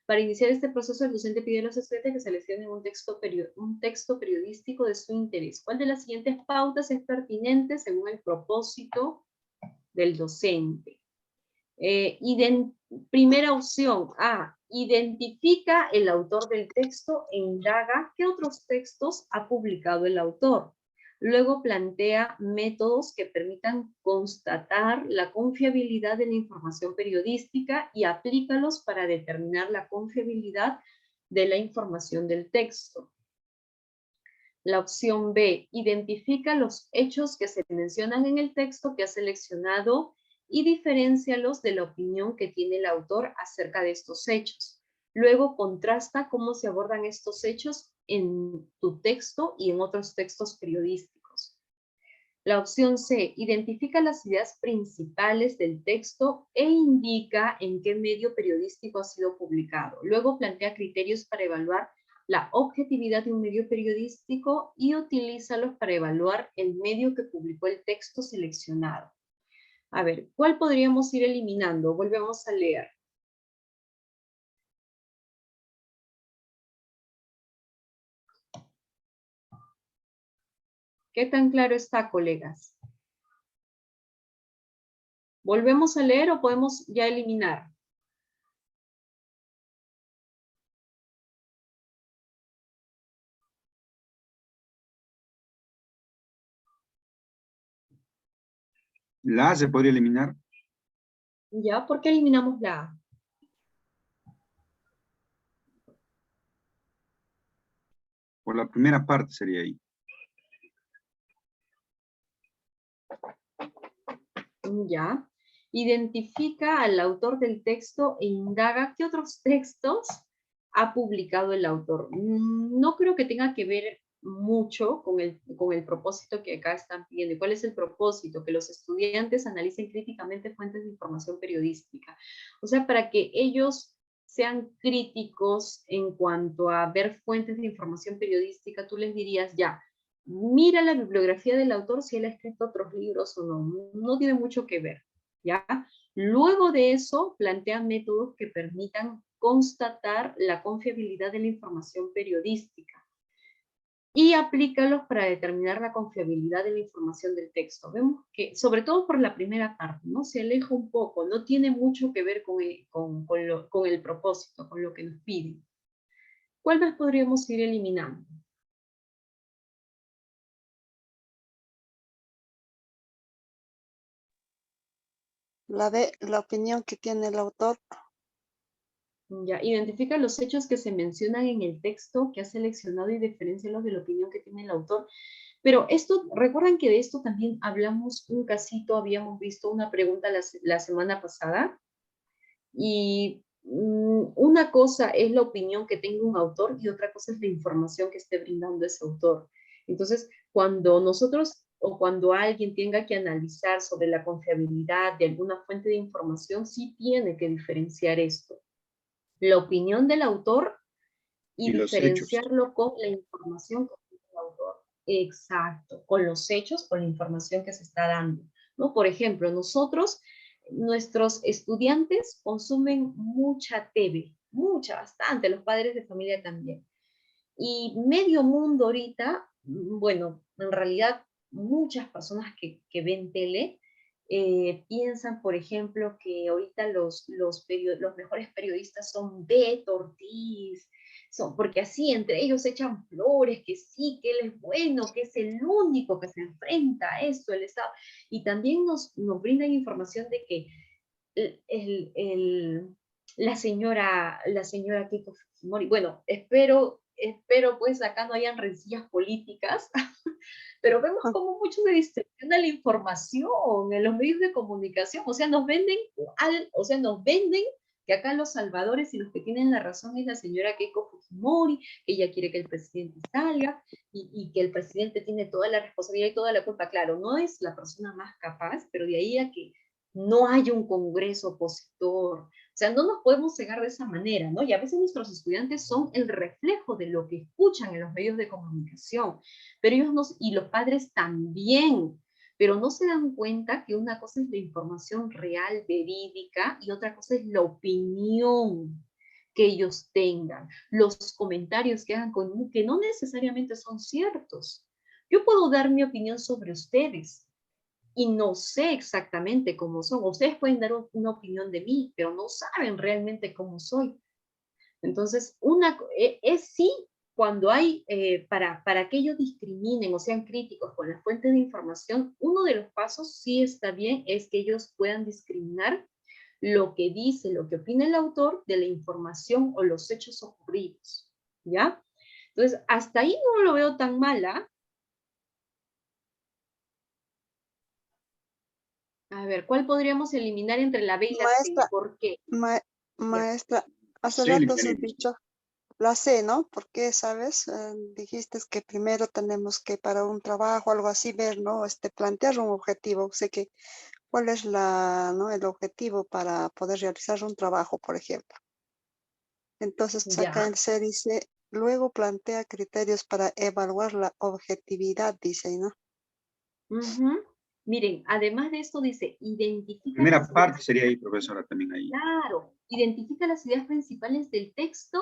Para iniciar este proceso, el docente pide a los estudiantes que seleccionen un texto periodístico de su interés. ¿Cuál de las siguientes pautas es pertinente según el propósito del docente? Primera opción, A, identifica el autor del texto e indaga qué otros textos ha publicado el autor. Luego plantea métodos que permitan constatar la confiabilidad de la información periodística y aplícalos para determinar la confiabilidad de la información del texto. La opción B, identifica los hechos que se mencionan en el texto que ha seleccionado y diferéncialos de la opinión que tiene el autor acerca de estos hechos. Luego contrasta cómo se abordan estos hechos en tu texto y en otros textos periodísticos. La opción C, identifica las ideas principales del texto e indica en qué medio periodístico ha sido publicado. Luego plantea criterios para evaluar la objetividad de un medio periodístico y utilízalos para evaluar el medio que publicó el texto seleccionado. A ver, ¿cuál podríamos ir eliminando? Volvemos a leer. ¿Qué tan claro está, colegas? ¿Volvemos a leer o podemos ya eliminar? La A se podría eliminar. ¿Ya? ¿Por qué eliminamos la A? Por la primera parte sería ahí. Ya. Identifica al autor del texto e indaga qué otros textos ha publicado el autor. No creo que tenga que ver mucho con el propósito que acá están pidiendo. ¿Cuál es el propósito? Que los estudiantes analicen críticamente fuentes de información periodística. O sea, para que ellos sean críticos en cuanto a ver fuentes de información periodística, tú les dirías, ya, mira la bibliografía del autor si él ha escrito otros libros o no. No tiene mucho que ver, ¿ya? Luego de eso, plantea métodos que permitan constatar la confiabilidad de la información periodística y aplícalos para determinar la confiabilidad de la información del texto. Vemos que, sobre todo por la primera parte, ¿no? Se aleja un poco, no tiene mucho que ver con el propósito, con lo que nos piden. ¿Cuál más podríamos ir eliminando? La D, la opinión que tiene el autor. Ya, identifica los hechos que se mencionan en el texto que ha seleccionado y diferencialos de la opinión que tiene el autor. Pero esto, recuerdan que de esto también hablamos un casito, habíamos visto una pregunta la semana pasada, y una cosa es la opinión que tenga un autor y otra cosa es la información que esté brindando ese autor. Entonces, cuando nosotros o cuando alguien tenga que analizar sobre la confiabilidad de alguna fuente de información, sí tiene que diferenciar esto. La opinión del autor y los hechos. diferenciarlo con la información que tiene el autor. Exacto, con los hechos, con la información que se está dando, ¿no? Por ejemplo, nuestros estudiantes consumen mucha TV, bastante, los padres de familia también. Y medio mundo ahorita, bueno, en realidad muchas personas que ven tele piensan, por ejemplo, que ahorita los mejores periodistas son Beto Ortiz, porque así entre ellos echan flores, que sí, que él es bueno, que es el único que se enfrenta a esto, el Estado. Y también nos brindan información de que la señora Keiko Fujimori, bueno, espero espero pues acá no hayan rencillas políticas, pero vemos Ah, como mucho se distorsiona la información en los medios de comunicación, o sea, nos venden que acá los salvadores y los que tienen la razón es la señora Keiko Fujimori, que ella quiere que el presidente salga y que el presidente tiene toda la responsabilidad y toda la culpa. Claro, no es la persona más capaz, pero de ahí a que no haya un congreso opositor. O sea, no nos podemos cegar de esa manera, ¿no? Y a veces nuestros estudiantes son el reflejo de lo que escuchan en los medios de comunicación, pero ellos no, y los padres también, pero no se dan cuenta que una cosa es la información real, verídica, y otra cosa es la opinión que ellos tengan, los comentarios que hagan conmigo, que no necesariamente son ciertos. Yo puedo dar mi opinión sobre ustedes y no sé exactamente cómo son. Ustedes pueden dar una opinión de mí, pero no saben realmente cómo soy. Entonces, es sí cuando hay, para que ellos discriminen o sean críticos con las fuentes de información, uno de los pasos sí está bien, es que ellos puedan discriminar lo que dice, lo que opina el autor de la información o los hechos ocurridos, ¿ya? Entonces, hasta ahí no lo veo tan mala. A ver, ¿cuál podríamos eliminar entre la B y la C? Maestra, ¿Por qué? ma- Ya. maestra, hace Sí, rato has eliminaría. dicho la C, ¿no? Porque, ¿sabes? Dijiste que primero tenemos que para un trabajo, algo así, ver, ¿no? Plantear un objetivo. Sé que, ¿cuál es ¿no? El objetivo para poder realizar un trabajo, por ejemplo? Entonces, acá Ya. en C dice, luego plantea criterios para evaluar la objetividad, dice, ¿no? Ujú. Miren, además de esto dice, identifica Primera las parte ideas, sería ahí, profesora, también ahí. claro, identifica las ideas principales del texto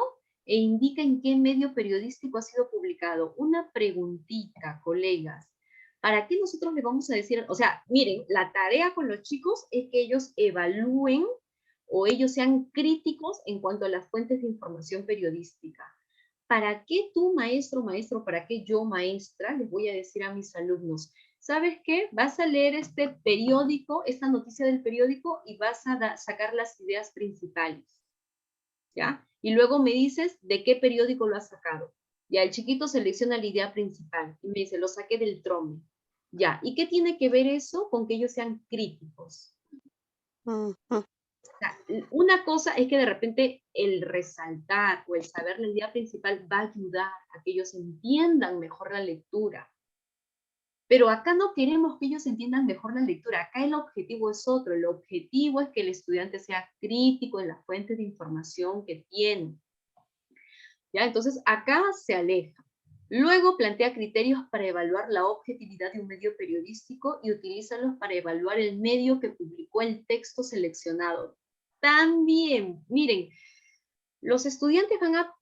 e indica en qué medio periodístico ha sido publicado. Una preguntita, colegas. ¿Para qué nosotros le vamos a decir? O sea, miren, la tarea con los chicos es que ellos evalúen o ellos sean críticos en cuanto a las fuentes de información periodística. ¿Para qué tú, maestro, maestro, para qué yo, maestra, les voy a decir a mis alumnos? ¿Sabes qué? Vas a leer este periódico, esta noticia del periódico y vas a sacar las ideas principales, ¿ya? Y luego me dices de qué periódico lo has sacado. Ya, el chiquito selecciona la idea principal y me dice, lo saqué del Trome. Ya, ¿y qué tiene que ver eso con que ellos sean críticos? Ujú. Sea, una cosa es que de repente el resaltar o el saber la idea principal va a ayudar a que ellos entiendan mejor la lectura. Pero acá no queremos que ellos entiendan mejor la lectura. Acá el objetivo es otro. El objetivo es que el estudiante sea crítico en las fuentes de información que tiene. ¿Ya? Entonces, acá se aleja. Luego plantea criterios para evaluar la objetividad de un medio periodístico y utilízalos para evaluar el medio que publicó el texto seleccionado. También, miren, los estudiantes van a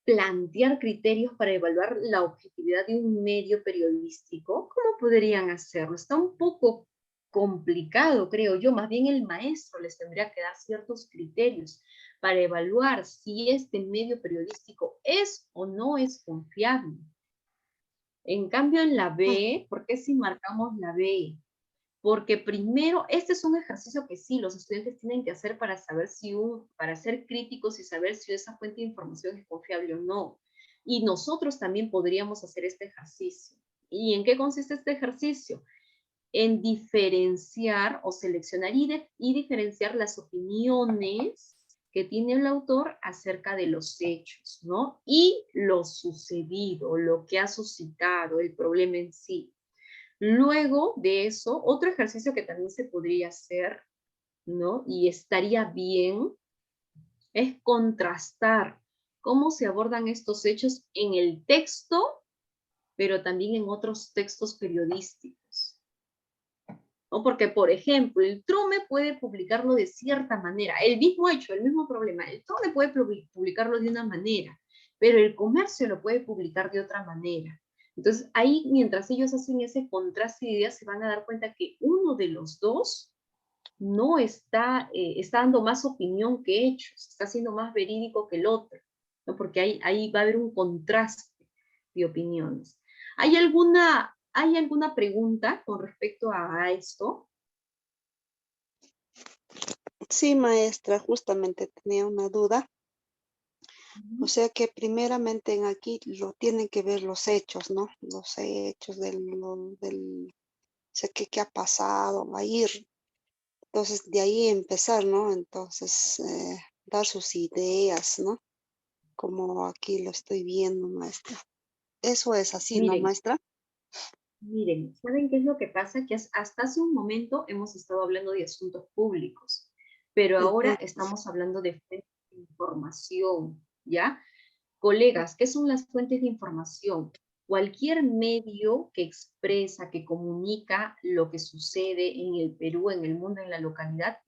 plantear criterios para evaluar la objetividad de un medio periodístico. ¿Cómo podrían hacerlo? Está un poco complicado, creo yo. Más bien el maestro les tendría que dar ciertos criterios para evaluar si este medio periodístico es o no es confiable. En cambio, en la B, ¿por qué si marcamos la B? Porque primero, este es un ejercicio que sí, los estudiantes tienen que hacer para saber para ser críticos y saber si esa fuente de información es confiable o no. Y nosotros también podríamos hacer este ejercicio. ¿Y en qué consiste este ejercicio? En diferenciar o seleccionar y diferenciar las opiniones que tiene el autor acerca de los hechos, ¿no? Y lo sucedido, lo que ha suscitado, el problema en sí. Luego de eso, otro ejercicio que también se podría hacer, ¿no? Y estaría bien, es contrastar cómo se abordan estos hechos en el texto, pero también en otros textos periodísticos. ¿No? Porque, por ejemplo, el Trome puede publicarlo de cierta manera, el mismo hecho, el mismo problema, el Trome puede publicarlo de una manera, pero el Comercio lo puede publicar de otra manera. Entonces, ahí, mientras ellos hacen ese contraste de ideas, se van a dar cuenta que uno de los dos no está dando más opinión que hechos, está siendo más verídico que el otro, ¿no? Porque ahí va a haber un contraste de opiniones. ¿Hay alguna pregunta con respecto a esto? Sí, maestra, justamente tenía una duda. O sea que primeramente en aquí lo tienen que ver los hechos, ¿no? Los hechos del sé qué ha pasado, va a ir. Entonces, de ahí empezar, ¿no? Entonces, dar sus ideas, ¿no? Como aquí lo estoy viendo, maestra. Eso es así, ¿no, Miren, maestra? miren, ¿saben qué es lo que pasa? Que hasta hace un momento hemos estado hablando de asuntos públicos, pero ahora Ujú, estamos hablando de fuentes de información, ¿ya? Colegas, ¿qué son las fuentes de información? Cualquier medio que expresa, que comunica lo que sucede en el Perú, en el mundo, en la localidad,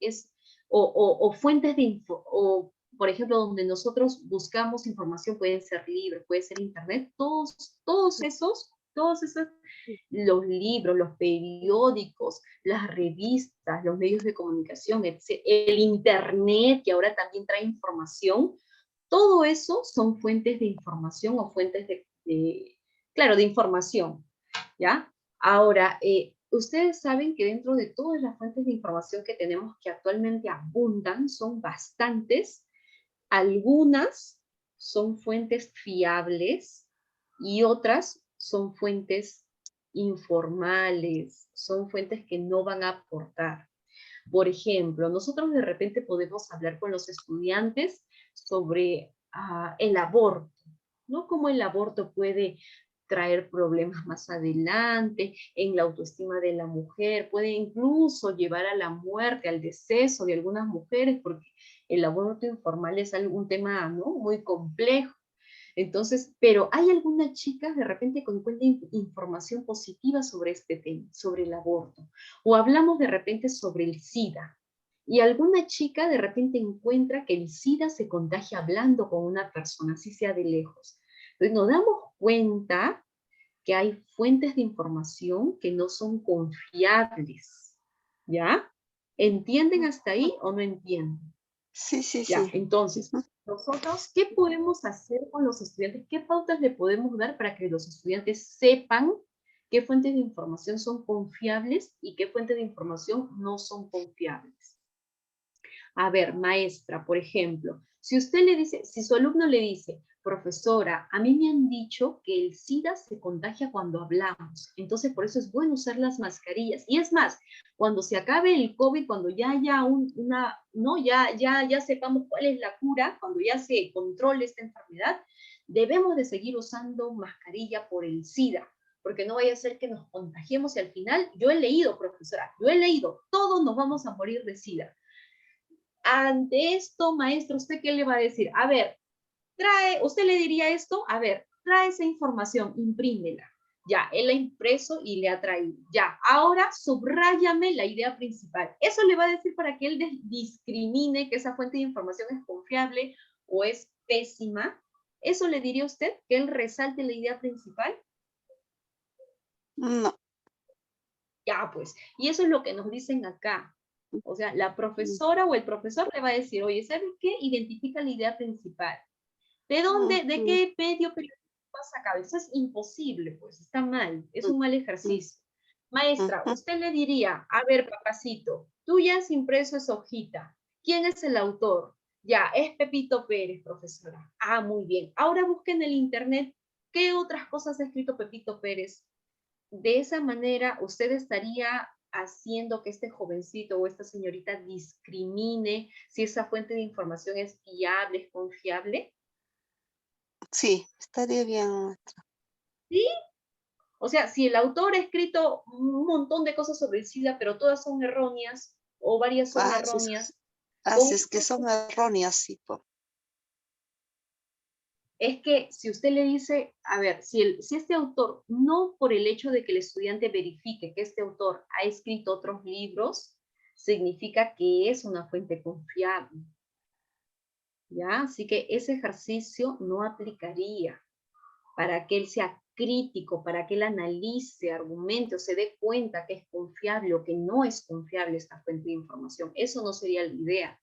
o fuentes de info, o por ejemplo, donde nosotros buscamos información, puede ser libre, puede ser internet, todos esos, los libros, los periódicos, las revistas, los medios de comunicación, el internet, que ahora también trae información, todo eso son fuentes de información o fuentes claro, de información, ¿ya? Ahora, ustedes saben que dentro de todas las fuentes de información que tenemos que actualmente abundan, son bastantes, algunas son fuentes fiables y otras son fuentes informales, son fuentes que no van a aportar. Por ejemplo, nosotros de repente podemos hablar con los estudiantes sobre el aborto, ¿no? Cómo el aborto puede traer problemas más adelante en la autoestima de la mujer, puede incluso llevar a la muerte, al deceso de algunas mujeres, porque el aborto informal es un tema, ¿no?, muy complejo. Entonces, pero hay algunas chicas de repente que encuentran información positiva sobre este tema, sobre el aborto, o hablamos de repente sobre el SIDA, y alguna chica de repente encuentra que el SIDA se contagia hablando con una persona, así sea de lejos. Entonces nos damos cuenta que hay fuentes de información que no son confiables, ¿ya? ¿Entienden hasta ahí o no entienden? Sí, sí, Ya, sí. entonces, nosotros, ¿qué podemos hacer con los estudiantes? ¿Qué pautas le podemos dar para que los estudiantes sepan qué fuentes de información son confiables y qué fuentes de información no son confiables? A ver, maestra, por ejemplo, si usted le dice, si su alumno le dice, profesora, a mí me han dicho que el SIDA se contagia cuando hablamos, entonces por eso es bueno usar las mascarillas. Y es más, cuando se acabe el COVID, cuando ya haya no, ya sepamos cuál es la cura, cuando ya se controle esta enfermedad, debemos de seguir usando mascarilla por el SIDA, porque no vaya a ser que nos contagiemos y al final, yo he leído, profesora, yo he leído, todos nos vamos a morir de SIDA. Ante esto, maestro, ¿usted qué le va a decir? A ver, usted le diría esto, a ver, trae esa información, imprímela. Ya, él la ha impreso y le ha traído. Ya, ahora subráyame la idea principal. Eso le va a decir para que él discrimine que esa fuente de información es confiable o es pésima. ¿Eso le diría usted? ¿Que él resalte la idea principal? No. Ya, pues. Y eso es lo que nos dicen acá. O sea, la Mm, profesora o el profesor le va a decir, oye, ¿sabes qué? Identifica la idea principal. ¿De dónde, de ujú, qué medio periodístico has sacado? Eso es imposible, pues, está mal, es mm, un mal mm, ejercicio. Maestra, ujú. usted le diría, a ver, papacito, tú ya has impreso esa hojita. ¿Quién es el autor? Ya, es Pepito Pérez, profesora. Ah, muy bien. Ahora busquen en el internet qué otras cosas ha escrito Pepito Pérez. De esa manera, usted estaría haciendo que este jovencito o esta señorita discrimine si esa fuente de información es fiable, es confiable. Sí, estaría bien. ¿Sí? O sea, si el autor ha escrito un montón de cosas sobre el SIDA, pero todas son erróneas o varias son Ah, erróneas, con es que son erróneas, sí, po. es que si usted le dice, a ver, si este autor, no por el hecho de que el estudiante verifique que este autor ha escrito otros libros, significa que es una fuente confiable, ¿ya? Así que ese ejercicio no aplicaría para que él sea crítico, para que él analice, argumente o se dé cuenta que es confiable o que no es confiable esta fuente de información. Eso no sería la idea.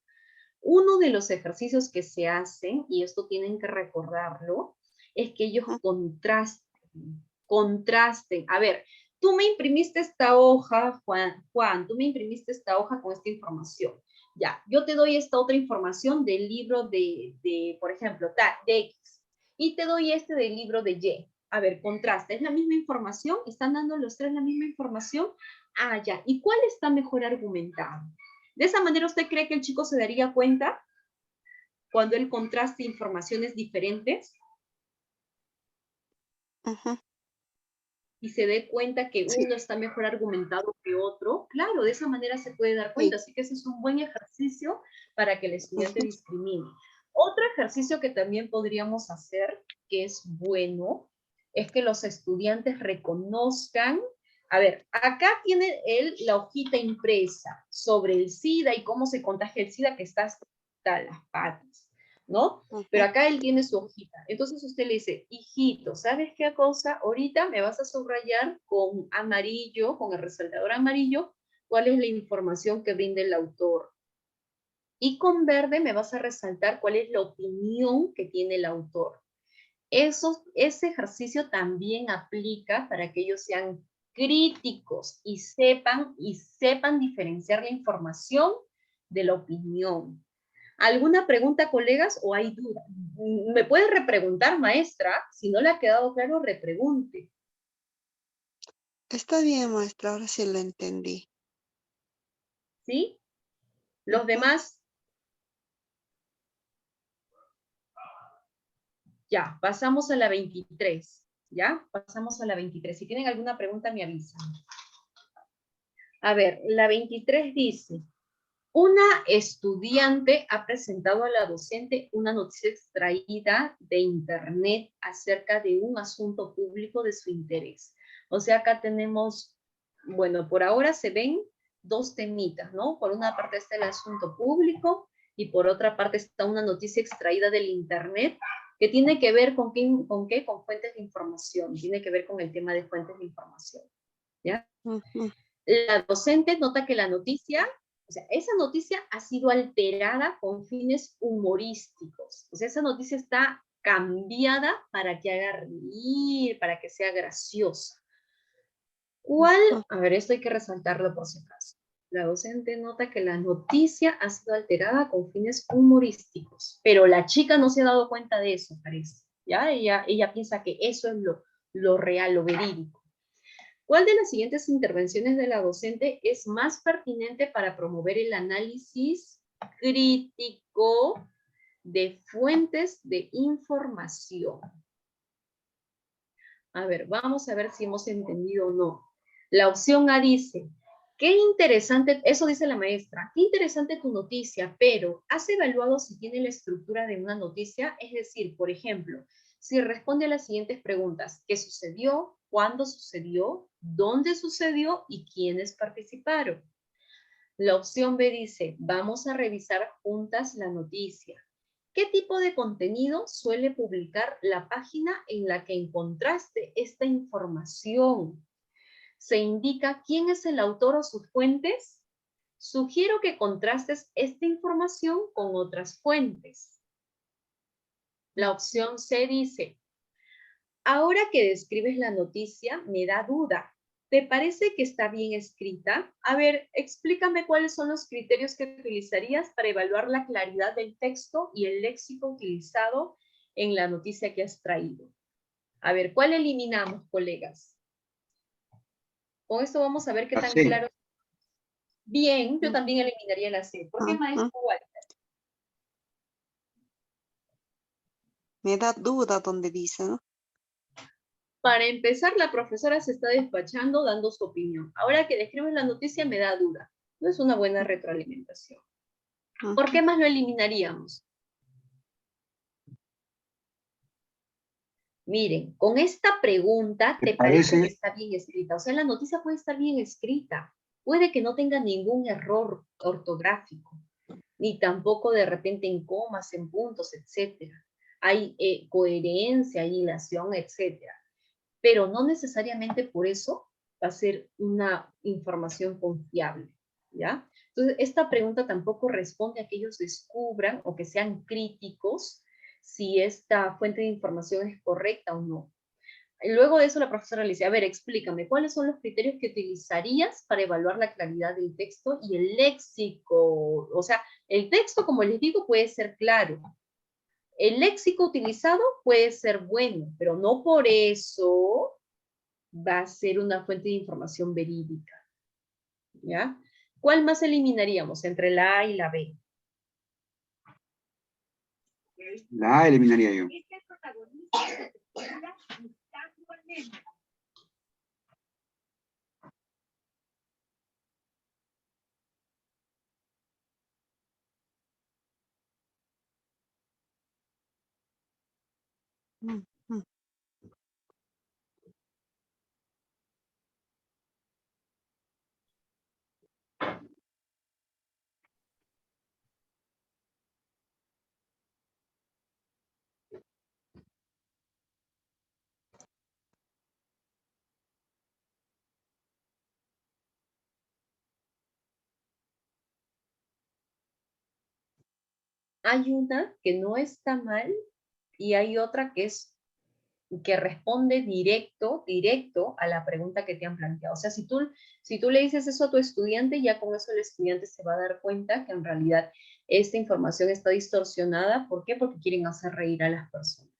Uno de los ejercicios que se hacen, y esto tienen que recordarlo, es que ellos Ujú, contrasten. A ver, tú me imprimiste esta hoja, Juan, tú me imprimiste esta hoja con esta información. Ya, yo te doy esta otra información del libro de por ejemplo, de X, y te doy este del libro de Y. A ver, contrasta, ¿es la misma información? ¿Están dando los tres la misma información? Ah, ya, ¿y cuál está mejor argumentado? De esa manera, ¿usted cree que el chico se daría cuenta cuando él contraste informaciones diferentes Ujú. y se dé cuenta que Sí, uno está mejor argumentado que otro? Claro, de esa manera se puede dar sí. cuenta. Así que ese es un buen ejercicio para que el estudiante Ujú. discrimine. Otro ejercicio que también podríamos hacer, que es bueno, es que los estudiantes reconozcan. A ver, acá tiene él la hojita impresa sobre el SIDA y cómo se contagia el SIDA, que está hasta las patas, ¿no? Pero Ujú. acá él tiene su hojita. Entonces usted le dice, hijito, ¿sabes qué cosa? Ahorita me vas a subrayar con amarillo, con el resaltador amarillo, cuál es la información que brinda el autor. Y con verde me vas a resaltar cuál es la opinión que tiene el autor. Ese ejercicio también aplica para que ellos sean críticos y sepan diferenciar la información de la opinión. ¿Alguna pregunta, colegas, o hay duda? Me puede repreguntar, maestra. Si no le ha quedado claro, repregunte. Está bien, maestra, ahora sí lo entendí. ¿Sí? Los Ujú. demás, ya, pasamos a la 23. ¿Ya? Pasamos a la 23. Si tienen alguna pregunta, me avisan. A ver, la 23 dice, una estudiante ha presentado a la docente una noticia extraída de internet acerca de un asunto público de su interés. O sea, acá tenemos, bueno, por ahora se ven dos temitas, ¿no? Por una parte está el asunto público y por otra parte está una noticia extraída del internet que tiene que ver con qué, con fuentes de información, tiene que ver con el tema de fuentes de información, ¿ya? Ujú. La docente nota que la noticia, o sea, esa noticia ha sido alterada con fines humorísticos. O sea, esa noticia está cambiada para que haga reír, para que sea graciosa. ¿Cuál? Ujú. A ver, esto hay que resaltarlo por si acaso. La docente nota que la noticia ha sido alterada con fines humorísticos, pero la chica no se ha dado cuenta de eso, parece. ¿Ya? Ella piensa que eso es lo real, lo verídico. ¿Cuál de las siguientes intervenciones de la docente es más pertinente para promover el análisis crítico de fuentes de información? A ver, vamos a ver si hemos entendido o no. La opción A dice, qué interesante, eso dice la maestra, qué interesante tu noticia, pero ¿has evaluado si tiene la estructura de una noticia? Es decir, por ejemplo, si responde a las siguientes preguntas, ¿qué sucedió? ¿Cuándo sucedió? ¿Dónde sucedió? ¿Y quiénes participaron? La opción B dice, vamos a revisar juntas la noticia. ¿Qué tipo de contenido suele publicar la página en la que encontraste esta información? ¿Se indica quién es el autor o sus fuentes? Sugiero que contrastes esta información con otras fuentes. La opción C dice, ahora que describes la noticia, me da duda. ¿Te parece que está bien escrita? A ver, explícame cuáles son los criterios que utilizarías para evaluar la claridad del texto y el léxico utilizado en la noticia que has traído. A ver, ¿cuál eliminamos, colegas? Con esto vamos a ver qué La tan C. claro. Bien, yo Ujú. también eliminaría la C. ¿Por qué, maestro Walter? Me da duda donde dice, ¿no? Para empezar, la profesora se está despachando dando su opinión. Ahora que describes la noticia me da duda. No es una buena retroalimentación. ¿Por Ujú. qué más lo eliminaríamos? Miren, con esta pregunta ¿Te te parece que parece? está bien escrita. O sea, la noticia puede estar bien escrita. Puede que no tenga ningún error ortográfico, ni tampoco de repente en comas, en puntos, etcétera. Hay coherencia, hilación, etcétera. Pero no necesariamente por eso va a ser una información confiable, ¿ya? Entonces, esta pregunta tampoco responde a que ellos descubran o que sean críticos si esta fuente de información es correcta o no. Luego de eso la profesora le dice, a ver, explícame, ¿cuáles son los criterios que utilizarías para evaluar la claridad del texto y el léxico? O sea, el texto, como les digo, puede ser claro. El léxico utilizado puede ser bueno, pero no por eso va a ser una fuente de información verídica. ¿Ya? ¿Cuál más eliminaríamos entre la A y la B? La A eliminaría yo. Mm, mm. Hay una que no está mal y hay otra que responde directo a la pregunta que te han planteado. O sea, si tú le dices eso a tu estudiante, ya con eso el estudiante se va a dar cuenta que en realidad esta información está distorsionada. ¿Por qué? Porque quieren hacer reír a las personas.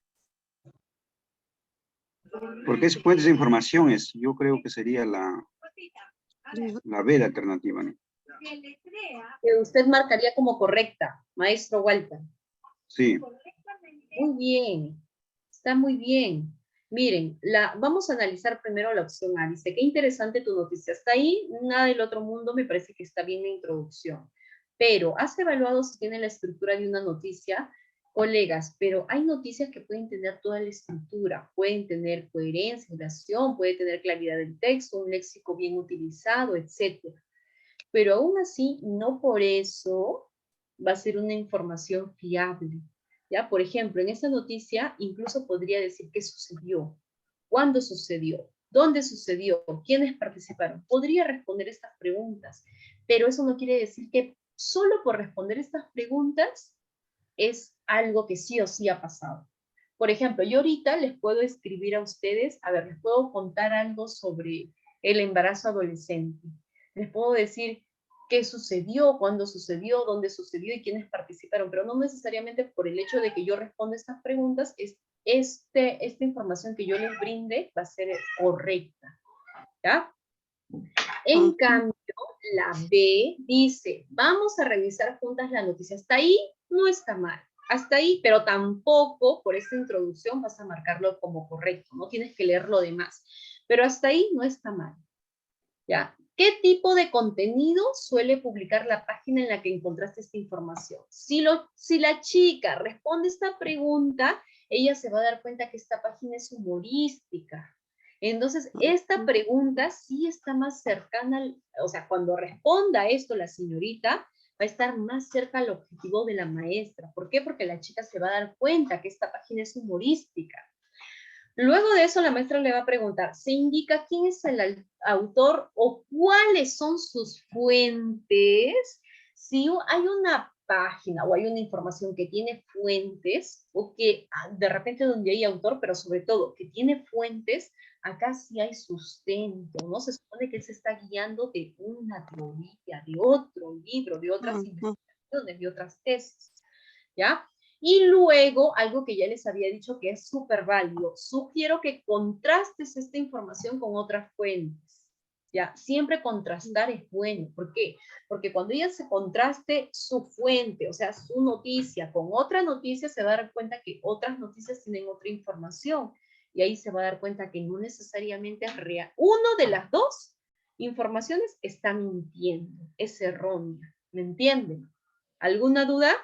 Porque es fuentes de informaciones. Yo creo que sería la B, la alternativa, ¿no? Que usted marcaría como correcta, maestro Walter. Sí. Muy bien, está muy bien. Miren, vamos a analizar primero la opción A. Dice, qué interesante tu noticia. Hasta ahí, nada del otro mundo, me parece que está bien la introducción. Pero, ¿has evaluado si tiene la estructura de una noticia? Colegas, pero hay noticias que pueden tener toda la estructura, pueden tener coherencia, oración, puede tener claridad del texto, un léxico bien utilizado, etc. Pero aún así, no por eso va a ser una información fiable. ¿Ya? Por ejemplo, en esta noticia incluso podría decir qué sucedió, cuándo sucedió, dónde sucedió, quiénes participaron. Podría responder estas preguntas, pero eso no quiere decir que solo por responder estas preguntas es algo que sí o sí ha pasado. Por ejemplo, yo ahorita les puedo escribir a ustedes, a ver, les puedo contar algo sobre el embarazo adolescente. Les puedo decir qué sucedió, cuándo sucedió, dónde sucedió y quiénes participaron, pero no necesariamente por el hecho de que yo responda estas preguntas, esta información que yo les brinde va a ser correcta. ¿Ya? En cambio, la B dice, vamos a revisar juntas la noticia. Hasta ahí no está mal. Hasta ahí, pero tampoco por esta introducción vas a marcarlo como correcto, no tienes que leer lo demás. Pero hasta ahí no está mal. ¿Ya? ¿Qué tipo de contenido suele publicar la página en la que encontraste esta información? Si la chica responde esta pregunta, ella se va a dar cuenta que esta página es humorística. Entonces, esta pregunta sí está más cercana, o sea, cuando responda esto la señorita, va a estar más cerca al objetivo de la maestra. ¿Por qué? Porque la chica se va a dar cuenta que esta página es humorística. Luego de eso, la maestra le va a preguntar, ¿se indica quién es el autor o cuáles son sus fuentes? Si hay una página o hay una información que tiene fuentes, o que de repente donde hay autor, pero sobre todo que tiene fuentes, acá sí hay sustento, ¿no? Se supone que él se está guiando de una teoría, de otro libro, de otras investigaciones, de otras tesis, ¿ya? Y luego, algo que ya les había dicho que es súper válido, sugiero que contrastes esta información con otras fuentes. ¿Ya? Siempre contrastar es bueno. ¿Por qué? Porque cuando ella se contraste su fuente, o sea, su noticia con otra noticia, se va a dar cuenta que otras noticias tienen otra información. Y ahí se va a dar cuenta que no necesariamente es real. Uno de las dos informaciones está mintiendo, es errónea. ¿Me entienden? ¿Alguna duda?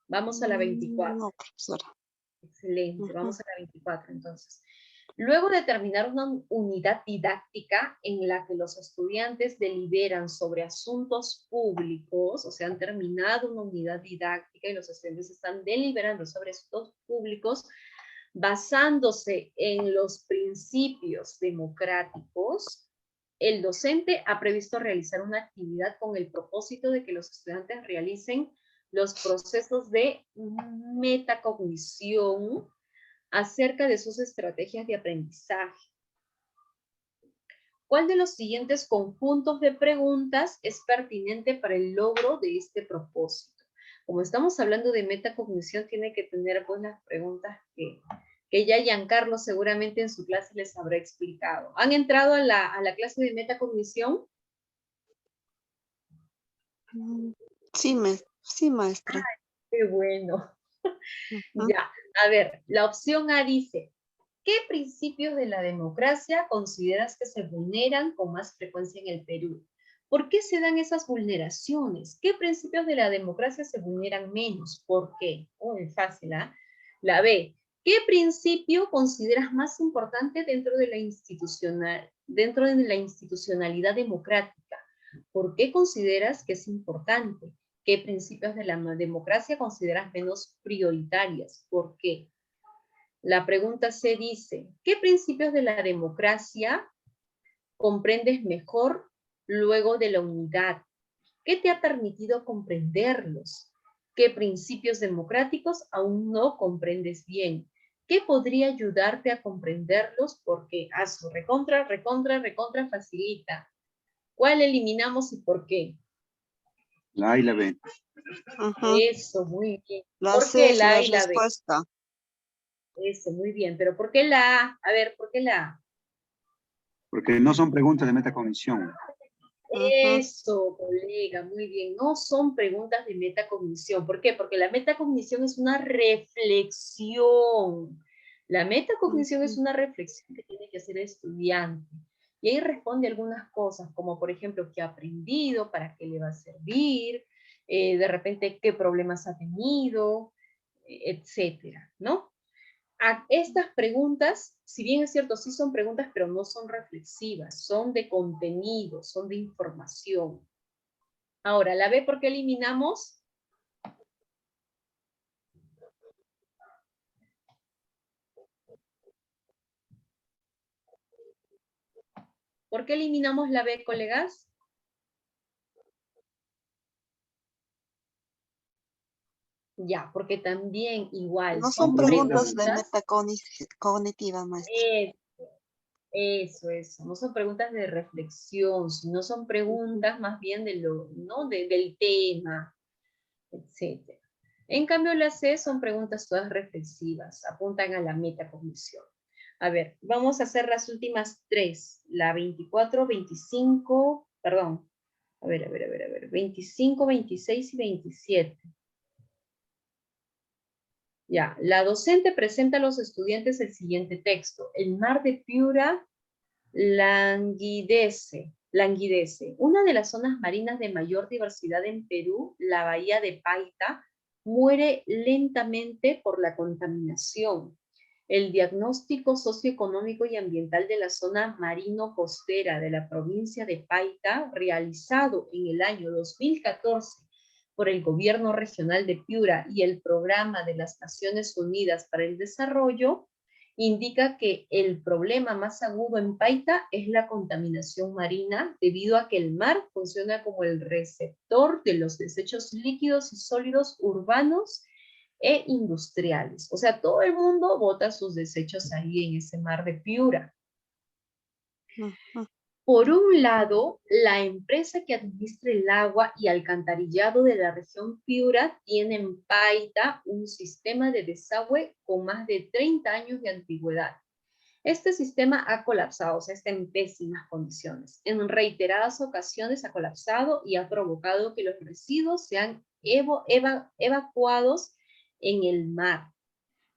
Vamos a la 24. No, profesora. Excelente, vamos a la 24 entonces. Luego de terminar una unidad didáctica en la que los estudiantes deliberan sobre asuntos públicos, o sea, han terminado una unidad didáctica y los estudiantes están deliberando sobre asuntos públicos, basándose en los principios democráticos, el docente ha previsto realizar una actividad con el propósito de que los estudiantes realicen los procesos de metacognición acerca de sus estrategias de aprendizaje. ¿Cuál de los siguientes conjuntos de preguntas es pertinente para el logro de este propósito? Como estamos hablando de metacognición, tiene que tener buenas preguntas que ya Giancarlo seguramente en su clase les habrá explicado. ¿Han entrado a la clase de metacognición? Sí, maestra. Qué bueno. Ujú. Ya, a ver, la opción A dice, ¿qué principios de la democracia consideras que se vulneran con más frecuencia en el Perú? ¿Por qué se dan esas vulneraciones? ¿Qué principios de la democracia se vulneran menos? ¿Por qué? Muy fácil, ¿ah? La B, ¿qué principio consideras más importante dentro de la institucionalidad democrática? ¿Por qué consideras que es importante? ¿Qué principios de la democracia consideras menos prioritarias? ¿Por qué? La pregunta C dice, ¿qué principios de la democracia comprendes mejor luego de la unidad? ¿Qué te ha permitido comprenderlos? ¿Qué principios democráticos aún no comprendes bien? ¿Qué podría ayudarte a comprenderlos? Porque a su recontra facilita. ¿Cuál eliminamos y por qué? La A y la B. Ujú. Eso, muy bien. La ¿Por C qué es la la A y la B? respuesta. Eso, muy bien. Pero ¿por qué la A? A ver, ¿por qué la A? Porque no son preguntas de metacognición. Ujú. Eso, colega, muy bien. No son preguntas de metacognición. ¿Por qué? Porque la metacognición es una reflexión. La metacognición es Ujú. una reflexión que tiene que hacer el estudiante. Y ahí responde algunas cosas, como por ejemplo, ¿qué ha aprendido? ¿Para qué le va a servir? De repente, ¿qué problemas ha tenido? Etcétera, ¿no? A estas preguntas, si bien es cierto, sí son preguntas, pero no son reflexivas, son de contenido, son de información. Ahora, la B, ¿por qué eliminamos? ¿Por qué eliminamos la B, colegas? Ya, porque también igual No son son preguntas de preguntas, metacognitiva, maestra. eh, eso, no son preguntas de reflexión, sino son Ujú. preguntas más bien de lo, ¿no? Del tema, etcétera. En cambio, las C son preguntas todas reflexivas, apuntan a la metacognición. A ver, vamos a hacer las últimas tres, la 24, 25, perdón, a ver, 25, 26 y 27. Ya, la docente presenta a los estudiantes el siguiente texto. El mar de Piura languidece. Una de las zonas marinas de mayor diversidad en Perú, la bahía de Paita, muere lentamente por la contaminación. El diagnóstico socioeconómico y ambiental de la zona marino-costera de la provincia de Paita, realizado en el año 2014 por el Gobierno Regional de Piura y el Programa de las Naciones Unidas para el Desarrollo, indica que el problema más agudo en Paita es la contaminación marina debido a que el mar funciona como el receptor de los desechos líquidos y sólidos urbanos e industriales. O sea, todo el mundo bota sus desechos ahí en ese mar de Piura. Ujú. Por un lado, la empresa que administra el agua y alcantarillado de la región Piura tiene en Paita un sistema de desagüe con más de 30 años de antigüedad. Este sistema ha colapsado, o sea, está en pésimas condiciones. En reiteradas ocasiones ha colapsado y ha provocado que los residuos sean evacuados en el mar.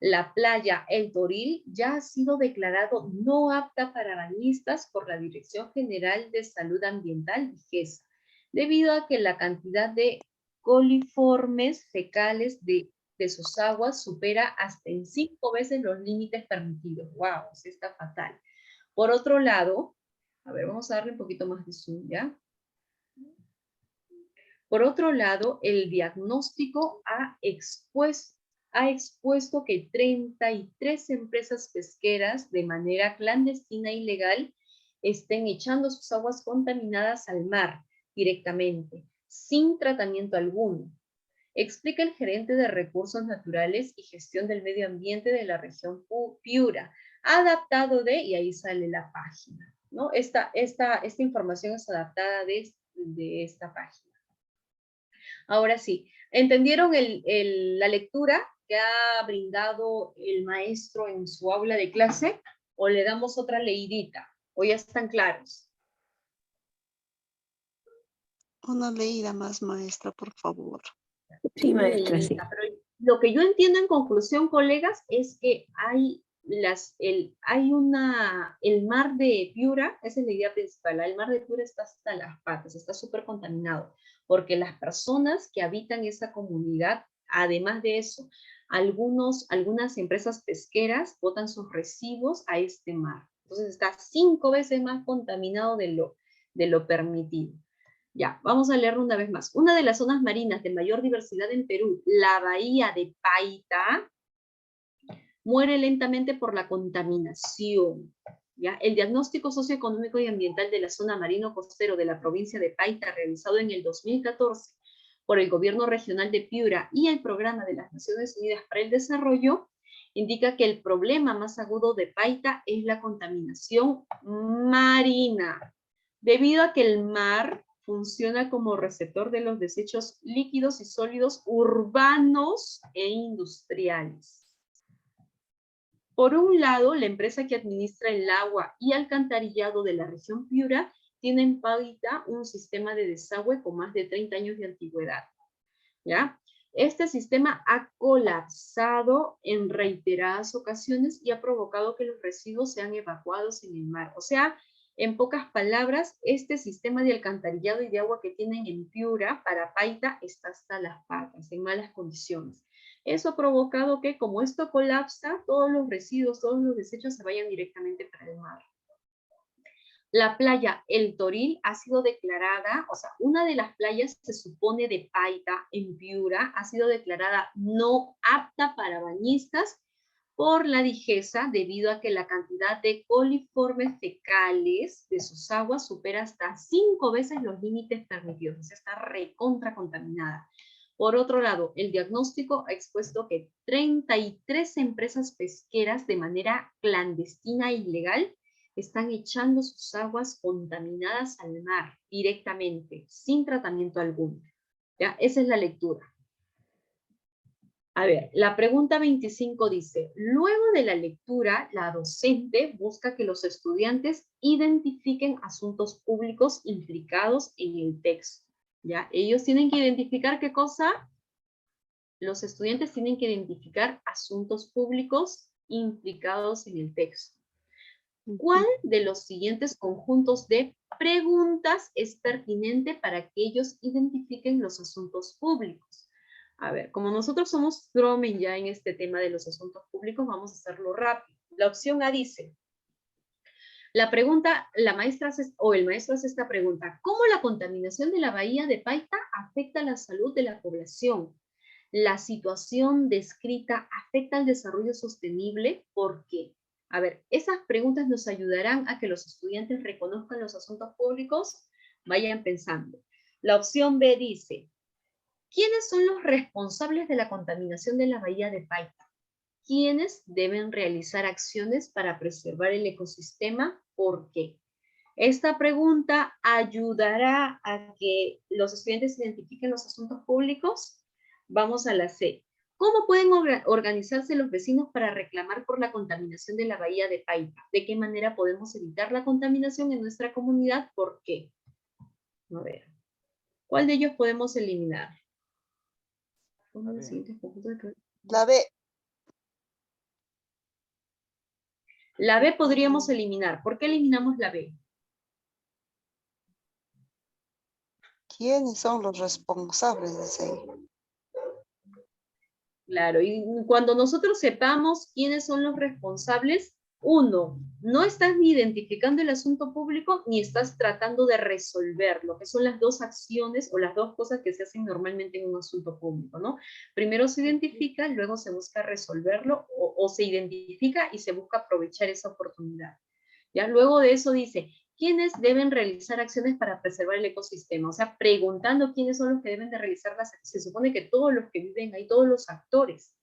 La playa El Toril ya ha sido declarado no apta para bañistas por la Dirección General de Salud Ambiental, DIGESA, debido a que la cantidad de coliformes fecales de sus aguas supera hasta en 5 veces los límites permitidos. ¡Wow! Sí está fatal. Por otro lado, a ver, vamos a darle un poquito más de zoom, ¿ya? Por otro lado, el diagnóstico ha expuesto que 33 empresas pesqueras de manera clandestina e ilegal estén echando sus aguas contaminadas al mar directamente, sin tratamiento alguno. Explica el gerente de Recursos Naturales y Gestión del Medio Ambiente de la región Piura, adaptado de, y ahí sale la página, ¿no? Esta información es adaptada de esta página. Ahora sí, ¿entendieron la lectura que ha brindado el maestro en su aula de clase? ¿O le damos otra leidita? ¿O ya están claros? Una leída más, maestra, por favor. Sí, maestra, sí. Pero lo que yo entiendo en conclusión, colegas, es que hay el mar de Piura, esa es la idea principal, el mar de Piura está hasta las patas, está súper contaminado, porque las personas que habitan esa comunidad, además de eso, algunas empresas pesqueras botan sus residuos a este mar. Entonces está 5 veces más contaminado de lo permitido. Ya, vamos a leerlo una vez más. Una de las zonas marinas de mayor diversidad en Perú, la bahía de Paita, muere lentamente por la contaminación. ¿Ya? El diagnóstico socioeconómico y ambiental de la zona marino-costero de la provincia de Paita, realizado en el 2014 por el Gobierno Regional de Piura y el Programa de las Naciones Unidas para el Desarrollo, indica que el problema más agudo de Paita es la contaminación marina, debido a que el mar funciona como receptor de los desechos líquidos y sólidos urbanos e industriales. Por un lado, la empresa que administra el agua y alcantarillado de la región Piura tiene en Paita un sistema de desagüe con más de 30 años de antigüedad. ¿Ya? Este sistema ha colapsado en reiteradas ocasiones y ha provocado que los residuos sean evacuados en el mar. O sea, en pocas palabras, este sistema de alcantarillado y de agua que tienen en Piura para Paita está hasta las patas, en malas condiciones. Eso ha provocado que, como esto colapsa, todos los residuos, todos los desechos se vayan directamente para el mar. La playa El Toril ha sido declarada, o sea, una de las playas se supone de Paita, en Piura, ha sido declarada no apta para bañistas por la DIGESA, debido a que la cantidad de coliformes fecales de sus aguas supera hasta 5 veces los límites permitidos, o sea, está recontra contaminada. Por otro lado, el diagnóstico ha expuesto que 33 empresas pesqueras de manera clandestina e ilegal están echando sus aguas contaminadas al mar directamente, sin tratamiento alguno. ¿Ya? Esa es la lectura. A ver, la pregunta 25 dice, luego de la lectura, la docente busca que los estudiantes identifiquen asuntos públicos implicados en el texto. ¿Ya? Ellos tienen que identificar ¿qué cosa? Los estudiantes tienen que identificar asuntos públicos implicados en el texto. ¿Cuál de los siguientes conjuntos de preguntas es pertinente para que ellos identifiquen los asuntos públicos? A ver, como nosotros somos Dromen ya en este tema de los asuntos públicos, vamos a hacerlo rápido. La opción A dice, la maestra o el maestro hace esta pregunta, ¿cómo la contaminación de la bahía de Paita afecta la salud de la población? La situación descrita afecta al desarrollo sostenible, ¿por qué? A ver, esas preguntas nos ayudarán a que los estudiantes reconozcan los asuntos públicos, vayan pensando. La opción B dice, ¿quiénes son los responsables de la contaminación de la bahía de Paita? ¿Quiénes deben realizar acciones para preservar el ecosistema? ¿Por qué? Esta pregunta ayudará a que los estudiantes identifiquen los asuntos públicos. Vamos a la C. ¿Cómo pueden organizarse los vecinos para reclamar por la contaminación de la bahía de Paita? ¿De qué manera podemos evitar la contaminación en nuestra comunidad? ¿Por qué? A ver. ¿Cuál de ellos podemos eliminar? La B. La B podríamos eliminar. ¿Por qué eliminamos la B? ¿Quiénes son los responsables de ese? Claro, y cuando nosotros sepamos quiénes son los responsables, uno, no estás ni identificando el asunto público ni estás tratando de resolverlo, que son las dos acciones o las dos cosas que se hacen normalmente en un asunto público, ¿no? Primero se identifica, luego se busca resolverlo o se identifica y se busca aprovechar esa oportunidad. ¿Ya? Luego de eso dice, ¿quiénes deben realizar acciones para preservar el ecosistema? O sea, preguntando quiénes son los que deben de realizar las acciones. Se supone que todos los que viven ahí, todos los actores.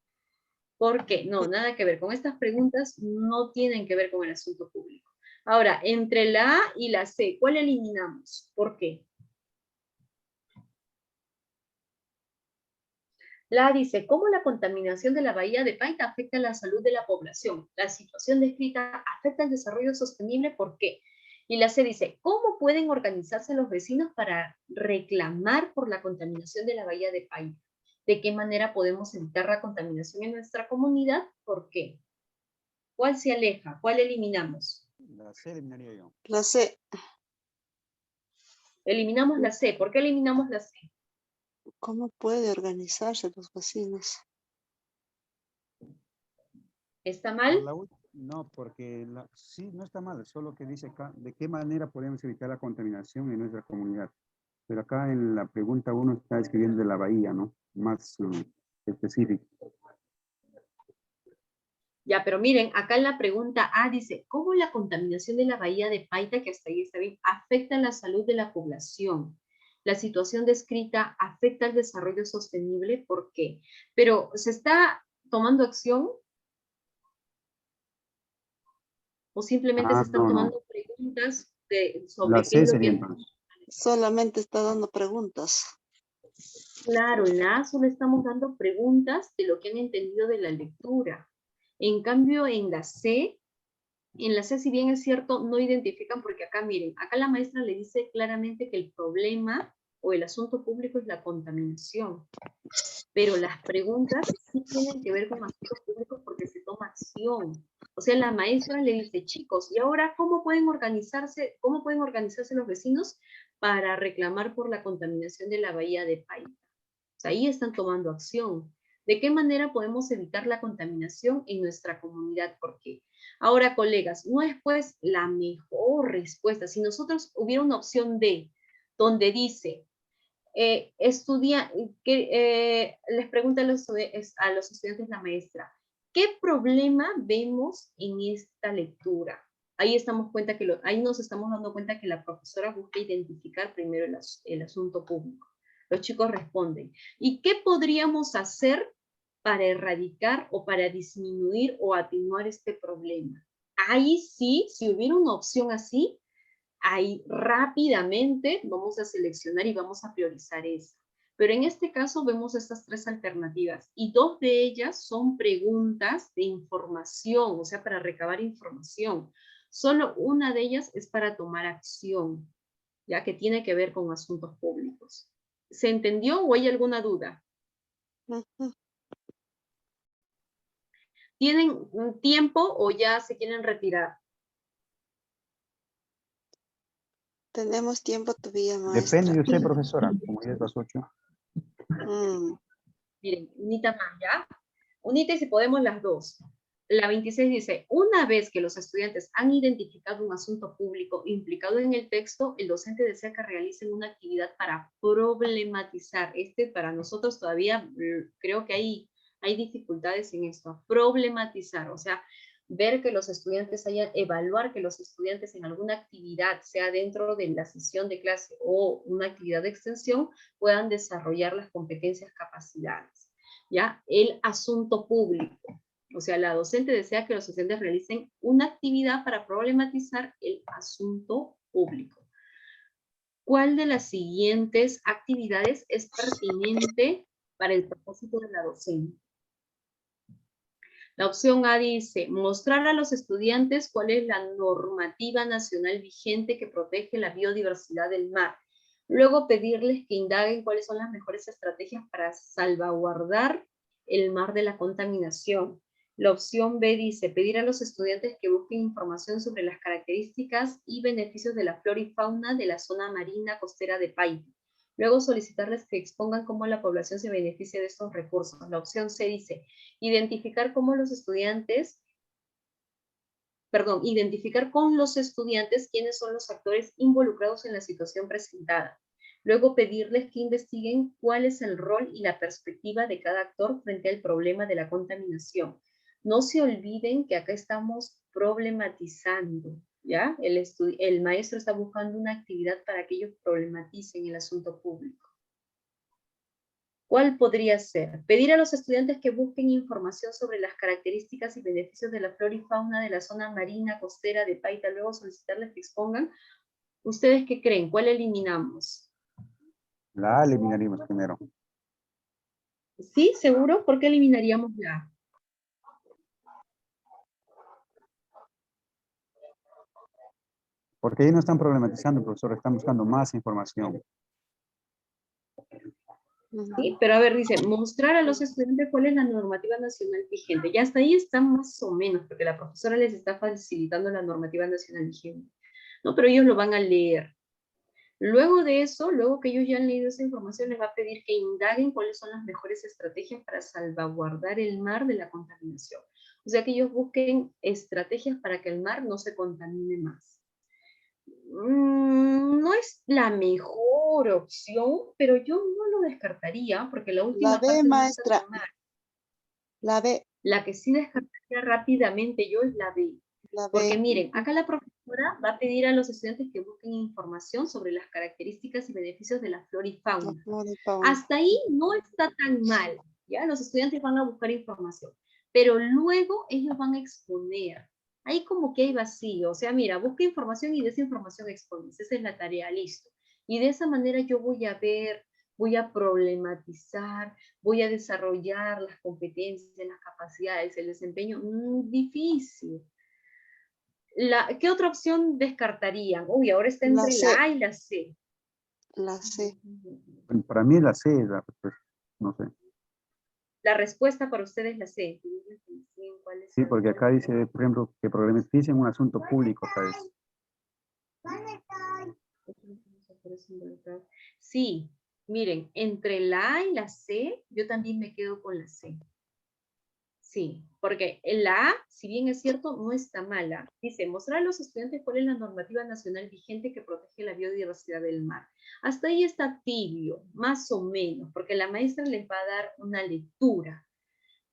¿Por qué? No, nada que ver. Con estas preguntas no tienen que ver con el asunto público. Ahora, entre la A y la C, ¿cuál eliminamos? ¿Por qué? La A dice, ¿cómo la contaminación de la bahía de Paita afecta a la salud de la población? La situación descrita afecta al desarrollo sostenible, ¿por qué? Y la C dice, ¿cómo pueden organizarse los vecinos para reclamar por la contaminación de la bahía de Paita? ¿De qué manera podemos evitar la contaminación en nuestra comunidad? ¿Por qué? ¿Cuál se aleja? ¿Cuál eliminamos? La C eliminaría yo. La C. Eliminamos la C. ¿Por qué eliminamos la C? ¿Cómo puede organizarse los vecinos? ¿Está Por mal? la no, porque sí, no está mal, solo que dice acá, ¿de qué manera podemos evitar la contaminación en nuestra comunidad? Pero acá en la pregunta 1 está escribiendo de la bahía, ¿no? Más específico. Ya, pero miren, acá en la pregunta A dice, ¿cómo la contaminación de la bahía de Paita, que hasta ahí está bien, afecta la salud de la población? La situación descrita afecta al desarrollo sostenible, ¿por qué? Pero, ¿se está tomando acción? ¿O simplemente se están No, no. tomando preguntas La sobre qué C es lo sería que... entonces. Solamente está dando preguntas. Claro, en la A solo estamos dando preguntas de lo que han entendido de la lectura. En cambio, en la C, si bien es cierto, no identifican, porque acá miren, acá la maestra le dice claramente que el problema o el asunto público es la contaminación. Pero las preguntas sí tienen que ver con asuntos públicos porque se toma acción. O sea, la maestra le dice, chicos, ¿y ahora cómo pueden organizarse los vecinos para reclamar por la contaminación de la bahía de Paita? O sea, ahí están tomando acción. ¿De qué manera podemos evitar la contaminación en nuestra comunidad? Porque ahora, colegas, no es pues la mejor respuesta. Si nosotros hubiera una opción D, donde dice, les pregunta a los estudiantes la maestra, ¿qué problema vemos en esta lectura? Ahí ahí nos estamos dando cuenta que la profesora busca identificar primero el asunto público. Los chicos responden, ¿y qué podríamos hacer para erradicar o para disminuir o atenuar este problema? Ahí sí, si hubiera una opción así, ahí rápidamente vamos a seleccionar y vamos a priorizar esa. Pero en este caso vemos estas tres alternativas y dos de ellas son preguntas de información, o sea, para recabar información. Solo una de ellas es para tomar acción, ya que tiene que ver con asuntos públicos. ¿Se entendió o hay alguna duda? Ujú. ¿Tienen un tiempo o ya se quieren retirar? Tenemos tiempo todavía, maestra. Depende de usted, profesora, como ya es las 8. Miren, unita más, ¿ya? Unita y si podemos las dos. La 26 dice, una vez que los estudiantes han identificado un asunto público implicado en el texto, el docente desea que realicen una actividad para problematizar. Para nosotros todavía creo que hay dificultades en esto. Problematizar, o sea, ver que los estudiantes evaluar que los estudiantes en alguna actividad, sea dentro de la sesión de clase o una actividad de extensión, puedan desarrollar las competencias, capacidades. ¿Ya? El asunto público. O sea, la docente desea que los estudiantes realicen una actividad para problematizar el asunto público. ¿Cuál de las siguientes actividades es pertinente para el propósito de la docente? La opción A dice, mostrar a los estudiantes cuál es la normativa nacional vigente que protege la biodiversidad del mar. Luego pedirles que indaguen cuáles son las mejores estrategias para salvaguardar el mar de la contaminación. La opción B dice, pedir a los estudiantes que busquen información sobre las características y beneficios de la flora y fauna de la zona marina costera de Paita. Luego solicitarles que expongan cómo la población se beneficia de estos recursos. La opción C dice, identificar con los estudiantes quiénes son los actores involucrados en la situación presentada. Luego pedirles que investiguen cuál es el rol y la perspectiva de cada actor frente al problema de la contaminación. No se olviden que acá estamos problematizando. ¿ya? El maestro está buscando una actividad para que ellos problematicen el asunto público. ¿Cuál podría ser? Pedir a los estudiantes que busquen información sobre las características y beneficios de la flora y fauna de la zona marina costera de Paita, luego solicitarles que expongan. ¿Ustedes qué creen? ¿Cuál eliminamos? La A eliminaríamos primero. ¿Sí? ¿Seguro? ¿Por qué eliminaríamos la A? Porque ahí no están problematizando, profesor, están buscando más información. Sí, pero a ver, dice, mostrar a los estudiantes cuál es la normativa nacional vigente. Ya hasta ahí están más o menos, porque la profesora les está facilitando la normativa nacional vigente. No, pero ellos lo van a leer. Luego de eso, luego que ellos ya han leído esa información, les va a pedir que indaguen cuáles son las mejores estrategias para salvaguardar el mar de la contaminación. O sea, que ellos busquen estrategias para que el mar no se contamine más. No es la mejor opción, pero yo no lo descartaría, porque la última La B, parte no está maestra. tan mal. La B. La que sí descartaría rápidamente yo es la B. La Porque B. miren, acá la profesora va a pedir a los estudiantes que busquen información sobre las características y beneficios de la flora y La fauna. flora y fauna. Hasta ahí no está tan mal, ¿ya? Los estudiantes van a buscar información, pero luego ellos van a exponer. Ahí como que hay vacío, o sea, mira, busca información y de esa información expones. Esa es la tarea, listo. Y de esa manera yo voy a ver, voy a problematizar, voy a desarrollar las competencias, las capacidades, el desempeño. Difícil. ¿Qué otra opción descartarían? Uy, ahora está La entre C. la A y la C. La C. Bueno, para mí la C es la respuesta, no sé. La respuesta para ustedes es la C. Sí, porque acá dice, por ejemplo, que problematicen un asunto público, ¿sabes? Sí, miren, entre la A y la C, yo también me quedo con la C. Sí, porque la A, si bien es cierto, no está mala. Dice, mostrar a los estudiantes cuál es la normativa nacional vigente que protege la biodiversidad del mar. Hasta ahí está tibio, más o menos, porque la maestra les va a dar una lectura.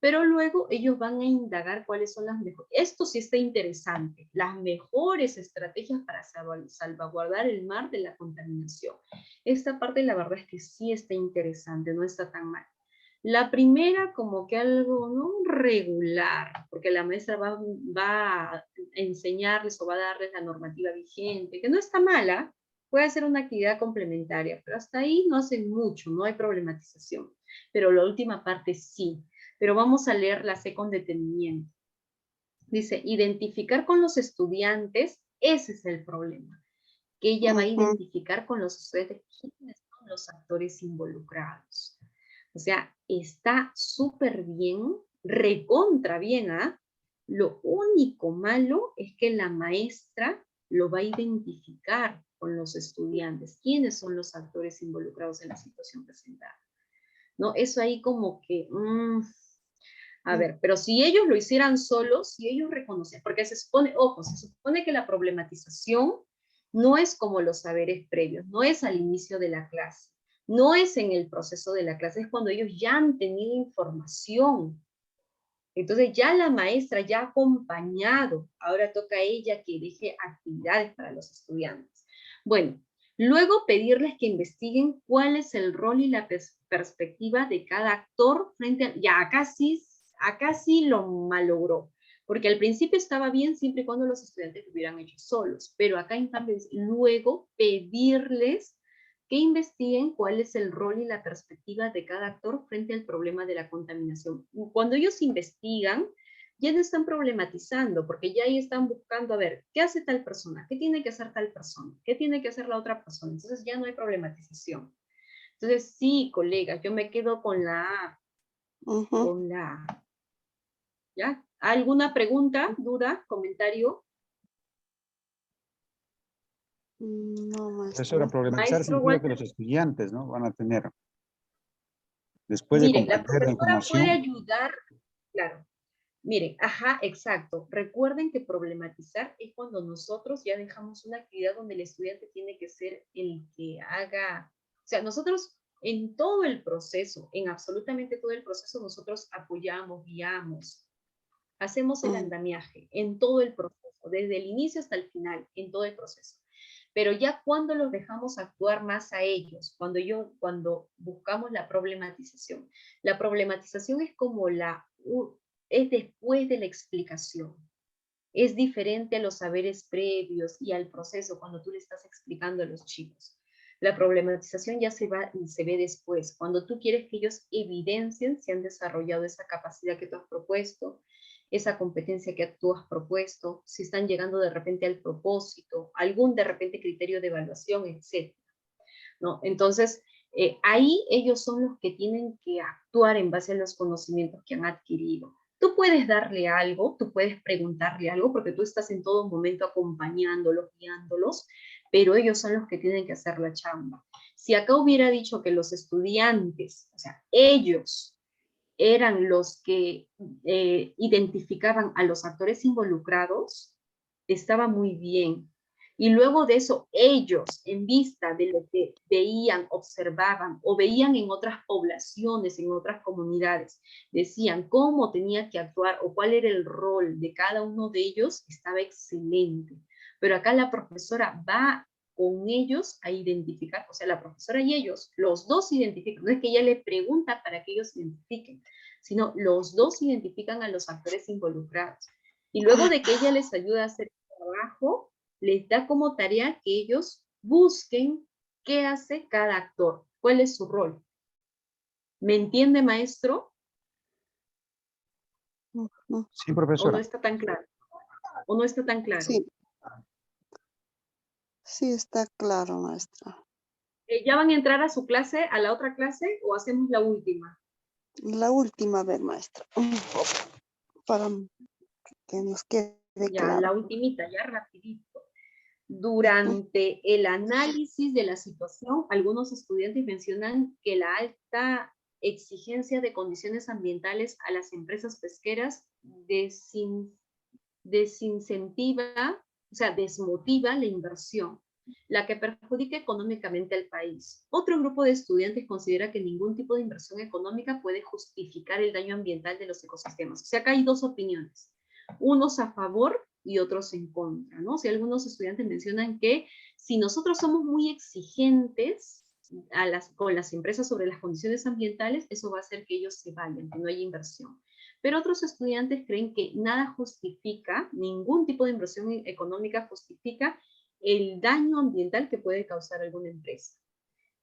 Pero luego ellos van a indagar cuáles son las mejores. Esto sí está interesante. Las mejores estrategias para salvaguardar el mar de la contaminación. Esta parte la verdad es que sí está interesante, no está tan mal. La primera como que algo no regular, porque la maestra va a enseñarles o va a darles la normativa vigente, que no está mala, puede ser una actividad complementaria, pero hasta ahí no hacen mucho, no hay problematización. Pero la última parte sí. Pero vamos a leer la C con detenimiento. Dice, identificar con los estudiantes, ese es el problema. Que ella va a identificar con los estudiantes quiénes son los actores involucrados. O sea, está súper bien, recontra bien, ¿ah? Lo único malo es que la maestra lo va a identificar con los estudiantes. ¿Quiénes son los actores involucrados en la situación presentada? ¿No? Eso ahí como que... a ver, pero si ellos lo hicieran solos, si ellos reconocen, porque se supone, ojo, se supone que la problematización no es como los saberes previos, no es al inicio de la clase, no es en el proceso de la clase, es cuando ellos ya han tenido información. Entonces ya la maestra ya ha acompañado, ahora toca a ella que deje actividades para los estudiantes. Bueno, luego pedirles que investiguen cuál es el rol y la perspectiva de cada actor frente a... Ya, acá sí lo malogró, porque al principio estaba bien siempre y cuando los estudiantes lo hubieran hecho solos, pero acá en cambio luego pedirles que investiguen cuál es el rol y la perspectiva de cada actor frente al problema de la contaminación. Cuando ellos investigan, ya no están problematizando, porque ya ahí están buscando, a ver, ¿qué hace tal persona? ¿Qué tiene que hacer tal persona? ¿Qué tiene que hacer la otra persona? Entonces ya no hay problematización. Entonces sí, colegas, yo me quedo con la A. Con la A. ¿Ya? ¿Alguna pregunta, duda, comentario? No, Eso era maestra. problematizar Maestro significa que Walter. los estudiantes, ¿no? Van a tener, después de Miren, la comprender la profesora puede información, ayudar, claro. Miren, ajá, exacto. Recuerden que problematizar es cuando nosotros ya dejamos una actividad donde el estudiante tiene que ser el que haga, o sea, nosotros en todo el proceso, en absolutamente todo el proceso, nosotros apoyamos, guiamos, hacemos el andamiaje en todo el proceso. desde el inicio hasta el final, en todo el proceso. Pero ya cuando los dejamos actuar más a ellos, cuando buscamos la problematización es como es después de la explicación. Es diferente a los saberes previos y al proceso cuando tú le estás explicando a los chicos. La problematización ya se ve después, cuando tú quieres que ellos evidencien si han desarrollado esa capacidad que tú has propuesto, esa competencia que tú has propuesto, si están llegando de repente al propósito, algún de repente criterio de evaluación, etc. ¿No? Entonces, ahí ellos son los que tienen que actuar en base a los conocimientos que han adquirido. Tú puedes darle algo, tú puedes preguntarle algo, porque tú estás en todo momento acompañándolos, guiándolos, pero ellos son los que tienen que hacer la chamba. Si acá hubiera dicho que los estudiantes, o sea, ellos eran los que identificaban a los actores involucrados, estaba muy bien. Y luego de eso, ellos, en vista de lo que veían, observaban, o veían en otras poblaciones, en otras comunidades, decían cómo tenía que actuar o cuál era el rol de cada uno de ellos, estaba excelente. Pero acá la profesora va con ellos a identificar, o sea, la profesora y ellos, los dos identifican, no es que ella le pregunta para que ellos identifiquen, sino los dos identifican a los actores involucrados. Y luego de que ella les ayuda a hacer el trabajo, les da como tarea que ellos busquen qué hace cada actor, cuál es su rol. ¿Me entiende, maestro? Sí, ¿O profesora. no está tan claro? ¿O no está tan claro? Sí. Sí, está claro, maestra. ¿Ya van a entrar a su clase, a la otra clase, o hacemos la última? La última vez, maestra. Para que nos quede Ya, claro. la ultimita, ya rapidito. Durante el análisis de la situación, algunos estudiantes mencionan que la alta exigencia de condiciones ambientales a las empresas pesqueras desincentiva, o sea, desmotiva la inversión, la que perjudica económicamente al país. Otro grupo de estudiantes considera que ningún tipo de inversión económica puede justificar el daño ambiental de los ecosistemas. O sea, acá hay dos opiniones, unos a favor y otros en contra, ¿no? Si algunos estudiantes mencionan que si nosotros somos muy exigentes con las empresas sobre las condiciones ambientales, eso va a hacer que ellos se vayan, que no haya inversión. Pero otros estudiantes creen que nada justifica, ningún tipo de inversión económica justifica el daño ambiental que puede causar alguna empresa.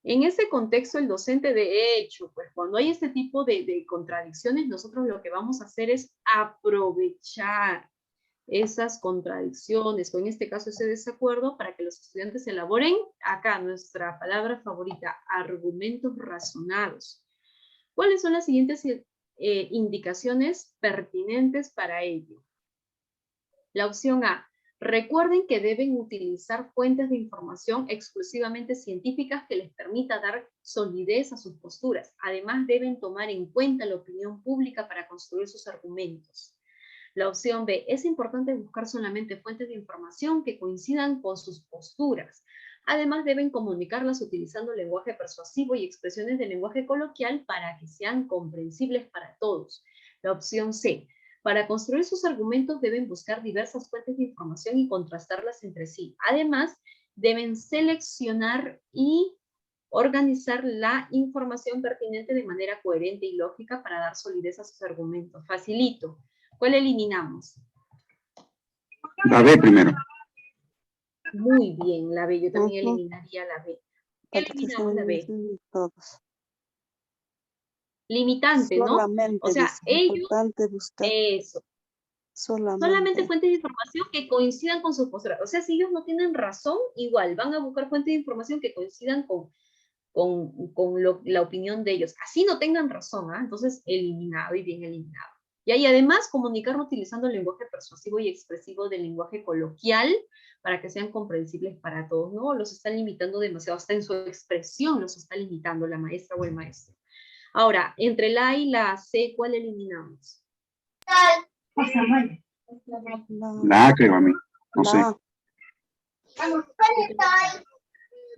En ese contexto, el docente, de hecho, pues cuando hay este tipo de contradicciones, nosotros lo que vamos a hacer es aprovechar esas contradicciones, o en este caso ese desacuerdo, para que los estudiantes elaboren, acá nuestra palabra favorita, argumentos razonados. ¿Cuáles son las siguientes indicaciones pertinentes para ello? La opción A, recuerden que deben utilizar fuentes de información exclusivamente científicas que les permita dar solidez a sus posturas. Además, deben tomar en cuenta la opinión pública para construir sus argumentos. La opción B, es importante buscar solamente fuentes de información que coincidan con sus posturas. Además, deben comunicarlas utilizando lenguaje persuasivo y expresiones de lenguaje coloquial para que sean comprensibles para todos. La opción C, para construir sus argumentos deben buscar diversas fuentes de información y contrastarlas entre sí. Además, deben seleccionar y organizar la información pertinente de manera coherente y lógica para dar solidez a sus argumentos. Facilito. ¿Cuál eliminamos? La B primero. Muy bien, la B. Yo también eliminaría la B. ¿Qué eliminamos la B? Todos. Limitante, ¿no? Solamente, O sea, dice, ellos, importante buscar eso. Solamente fuentes de información que coincidan con sus posturas. O sea, si ellos no tienen razón, igual, van a buscar fuentes de información que coincidan con la opinión de ellos. Así no tengan razón, ¿ah? Entonces, eliminado y bien eliminado. Y además, comunicar utilizando el lenguaje persuasivo y expresivo del lenguaje coloquial para que sean comprensibles para todos, ¿no? Los están limitando demasiado, hasta en su expresión los está limitando la maestra o el maestro. Ahora, entre la A y la C, ¿cuál eliminamos? La A, creo a mí. No sé.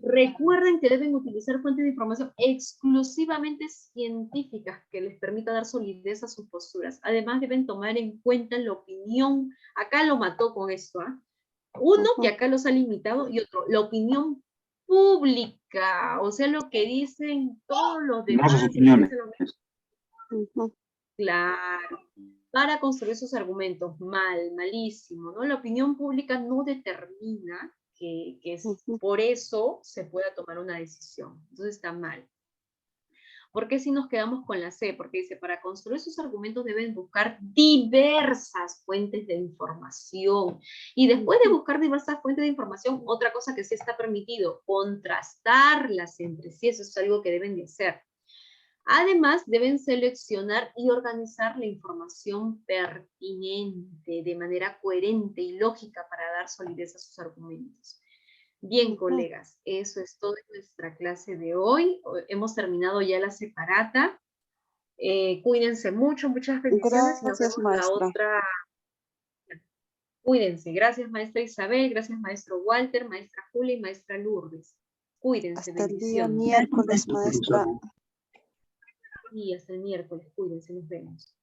Recuerden que deben utilizar fuentes de información exclusivamente científicas que les permita dar solidez a sus posturas. Además, deben tomar en cuenta la opinión Acá lo mató con esto, ¿ah? Uno, que acá los ha limitado, y otro, la opinión pública, o sea, lo que dicen todos los demás. Sus opiniones. Claro, para construir sus argumentos, malísimo, ¿no? La opinión pública no determina que por eso se pueda tomar una decisión, entonces está mal. ¿Por qué si nos quedamos con la C? Porque dice, para construir sus argumentos deben buscar diversas fuentes de información. Y después de buscar diversas fuentes de información, otra cosa que sí está permitido, contrastarlas entre sí. Eso es algo que deben de hacer. Además, deben seleccionar y organizar la información pertinente de manera coherente y lógica para dar solidez a sus argumentos. Bien, colegas, eso es todo en nuestra clase de hoy. Hemos terminado ya la separata. Cuídense mucho, muchas bendiciones. Gracias, y nos vemos la maestra. otra. Cuídense. Gracias, maestra Isabel. Gracias, maestro Walter, maestra Julia y maestra Lourdes. Cuídense, Hasta el día bendiciones. miércoles, maestra. Y hasta el miércoles. Cuídense, nos vemos.